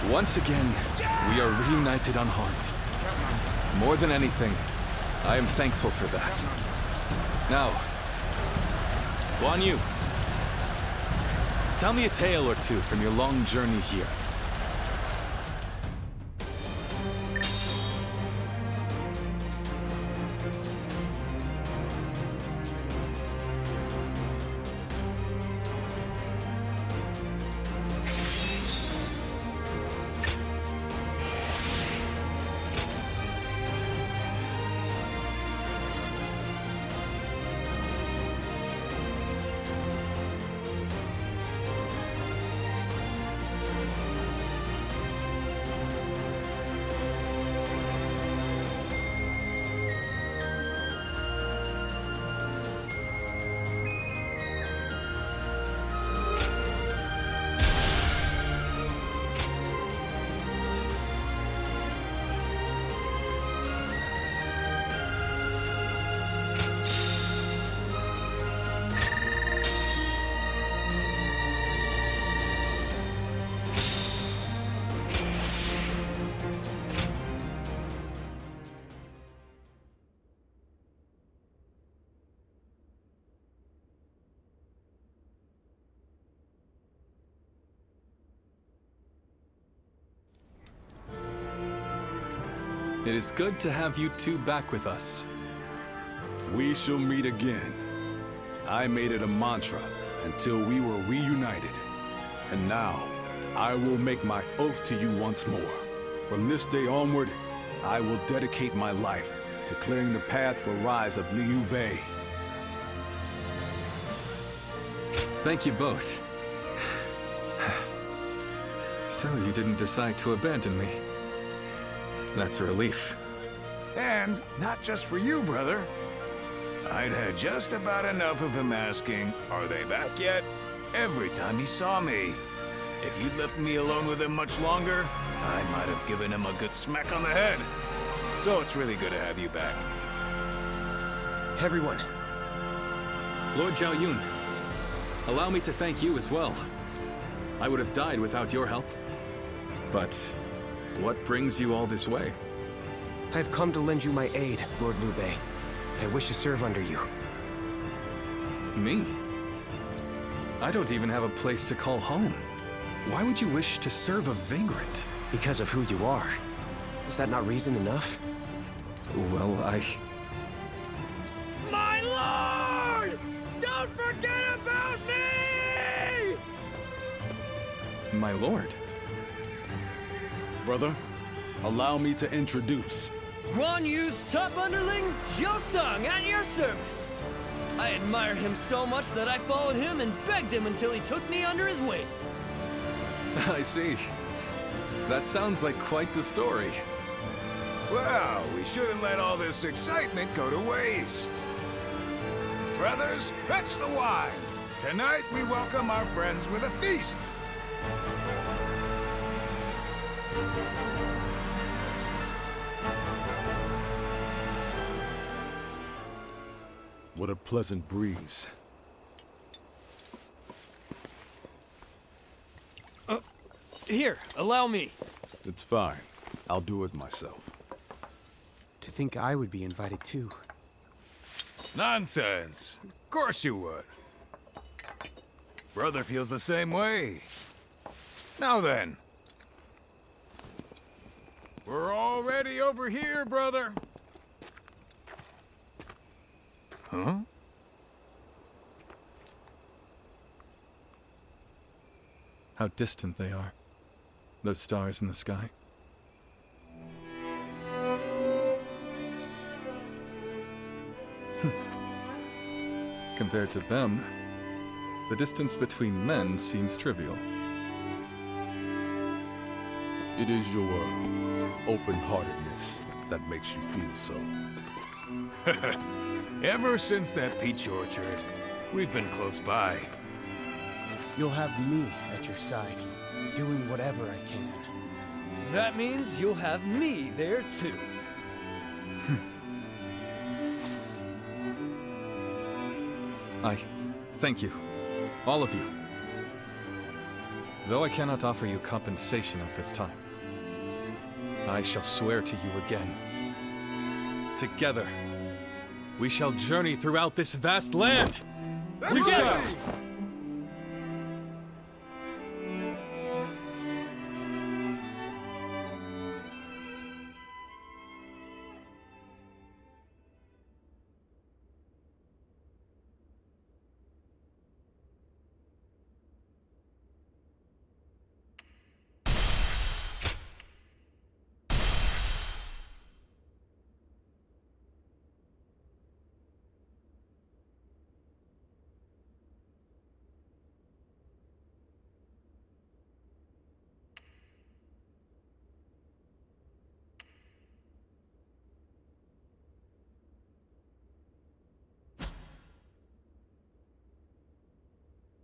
[SPEAKER 2] Once again, we are reunited unharmed. More than anything, I am thankful for that. Now, Guan Yu, tell me a tale or two from your long journey here. It is good to have you two back with us.
[SPEAKER 8] We shall meet again. I made it a mantra until we were reunited. And now, I will make my oath to you once more. From this day onward, I will dedicate my life to clearing the path for rise of Liu Bei.
[SPEAKER 2] Thank you both. So you didn't decide to abandon me. That's a relief.
[SPEAKER 4] And not just for you, brother. I'd had just about enough of him asking, "Are they back yet?" every time he saw me. If you'd left me alone with him much longer, I might have given him a good smack on the head. So it's really good to have you back.
[SPEAKER 6] Everyone.
[SPEAKER 2] Lord Zhao Yun, allow me to thank you as well. I would have died without your help. But what brings you all this way?
[SPEAKER 6] I've come to lend you my aid, Lord Liu Bei. I wish to serve under you.
[SPEAKER 2] Me? I don't even have a place to call home. Why would you wish to serve a vagrant?
[SPEAKER 6] Because of who you are. Is that not reason enough?
[SPEAKER 2] Well,
[SPEAKER 9] My lord! Don't forget about me!
[SPEAKER 2] My lord.
[SPEAKER 8] Brother, allow me to introduce.
[SPEAKER 9] Guan Yu's top underling, Jiu Sung, at your service. I admire him so much that I followed him and begged him until he took me under his wing.
[SPEAKER 2] I see. That sounds like quite the story.
[SPEAKER 4] Well, we shouldn't let all this excitement go to waste. Brothers, fetch the wine. Tonight we welcome our friends with a feast.
[SPEAKER 8] What a pleasant breeze.
[SPEAKER 9] Here, allow me.
[SPEAKER 8] It's fine. I'll do it myself.
[SPEAKER 6] To think I would be invited too.
[SPEAKER 4] Nonsense. Of course you would. Brother feels the same way. Now then. We're already over here, brother. Huh?
[SPEAKER 2] How distant they are. Those stars in the sky. Compared to them, the distance between men seems trivial.
[SPEAKER 8] It is your open-heartedness that makes you feel so.
[SPEAKER 4] Ever since that peach orchard, we've been close by.
[SPEAKER 6] You'll have me at your side, doing whatever I can.
[SPEAKER 9] That means you'll have me there too.
[SPEAKER 2] I thank you, all of you. Though I cannot offer you compensation at this time, I shall swear to you again. Together, we shall journey throughout this vast land! Together!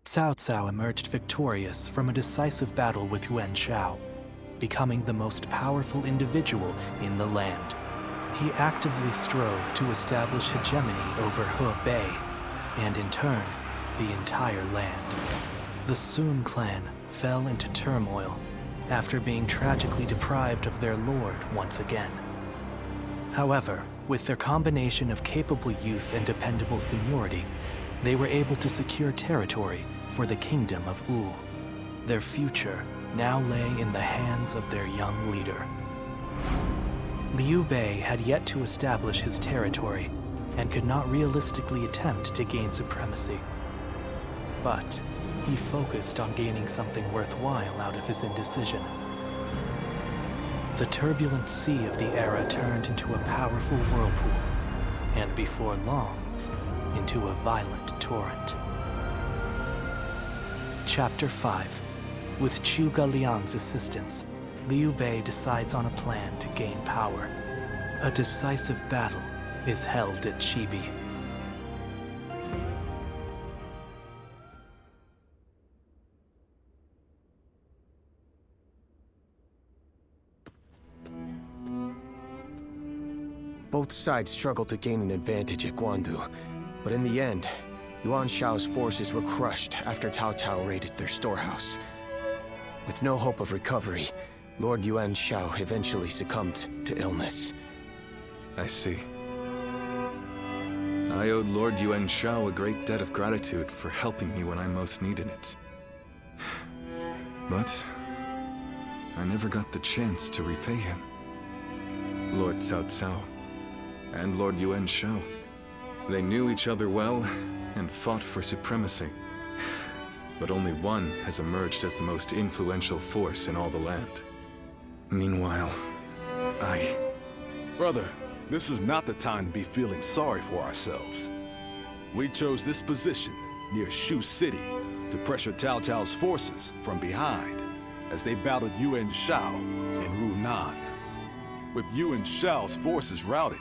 [SPEAKER 13] Cao Cao emerged victorious from a decisive battle with Yuan Shao, becoming the most powerful individual in the land. He actively strove to establish hegemony over Hebei, and in turn, the entire land. The Sun clan fell into turmoil after being tragically deprived of their lord once again. However, with their combination of capable youth and dependable seniority, they were able to secure territory for the kingdom of Wu. Their future now lay in the hands of their young leader. Liu Bei had yet to establish his territory and could not realistically attempt to gain supremacy. But he focused on gaining something worthwhile out of his indecision. The turbulent sea of the era turned into a powerful whirlpool, and before long, into a violent torrent. Chapter 5. With Zhuge Liang's assistance, Liu Bei decides on a plan to gain power. A decisive battle is held at Chibi.
[SPEAKER 6] Both sides struggled to gain an advantage at Guandu, but in the end, Yuan Shao's forces were crushed after Cao Cao raided their storehouse. With no hope of recovery, Lord Yuan Shao eventually succumbed to illness.
[SPEAKER 2] I see. I owed Lord Yuan Shao a great debt of gratitude for helping me when I most needed it. But I never got the chance to repay him. Lord Cao Cao and Lord Yuan Shao. They knew each other well and fought for supremacy. But only one has emerged as the most influential force in all the land. Meanwhile,
[SPEAKER 8] Brother, this is not the time to be feeling sorry for ourselves. We chose this position near Shu City to pressure Cao Cao's forces from behind as they battled Yuan Shao in Runan. With Yuan Shao's forces routed,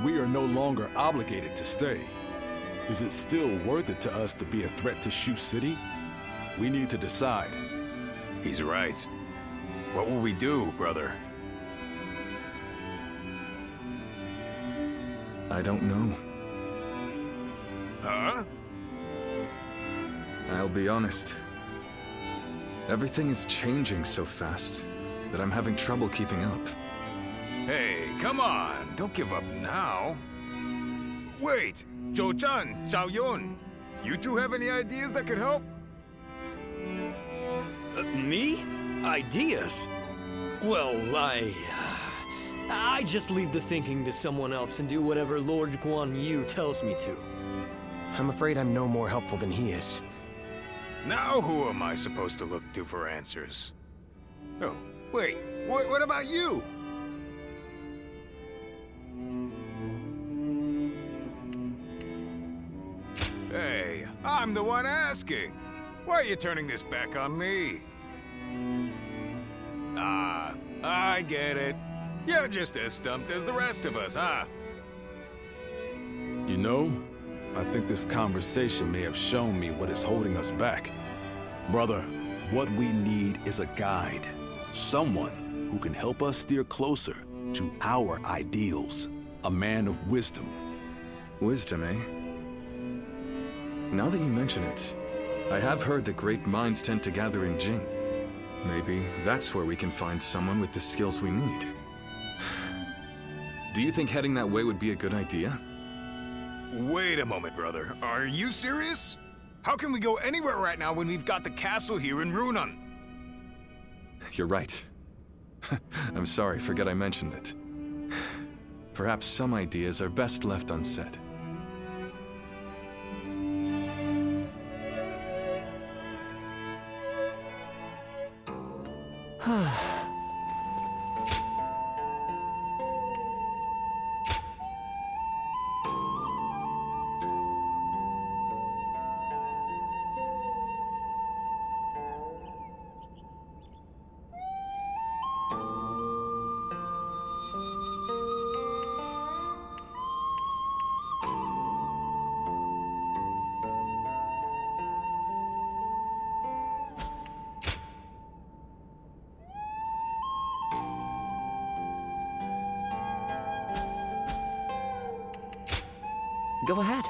[SPEAKER 8] we are no longer obligated to stay. Is it still worth it to us to be a threat to Shu City? We need to decide.
[SPEAKER 4] He's right. What will we do, brother?
[SPEAKER 2] I don't know.
[SPEAKER 4] Huh?
[SPEAKER 2] I'll be honest. Everything is changing so fast that I'm having trouble keeping up.
[SPEAKER 4] Hey, come on! Don't give up now! Wait! Zhou Zhan, Zhao Yun! You two have any ideas that could help?
[SPEAKER 9] Me? Ideas? Well, I just leave the thinking to someone else and do whatever Lord Guan Yu tells me to.
[SPEAKER 17] I'm afraid I'm no more helpful than he is.
[SPEAKER 4] Now who am I supposed to look to for answers? Oh, wait, what about you? Hey, I'm the one asking. Why are you turning this back on me? Ah, I get it. You're just as stumped as the rest of us, huh?
[SPEAKER 8] You know, I think this conversation may have shown me what is holding us back. Brother, what we need is a guide. Someone who can help us steer closer to our ideals. A man of wisdom.
[SPEAKER 2] Wisdom, eh? Now that you mention it, I have heard that great minds tend to gather in Jing. Maybe that's where we can find someone with the skills we need. Do you think heading that way would be a good idea?
[SPEAKER 4] Wait a moment, brother. Are you serious? How can we go anywhere right now when we've got the castle here in Runan?
[SPEAKER 2] You're right. I'm sorry, forget I mentioned it. Perhaps some ideas are best left unsaid.
[SPEAKER 7] Go ahead.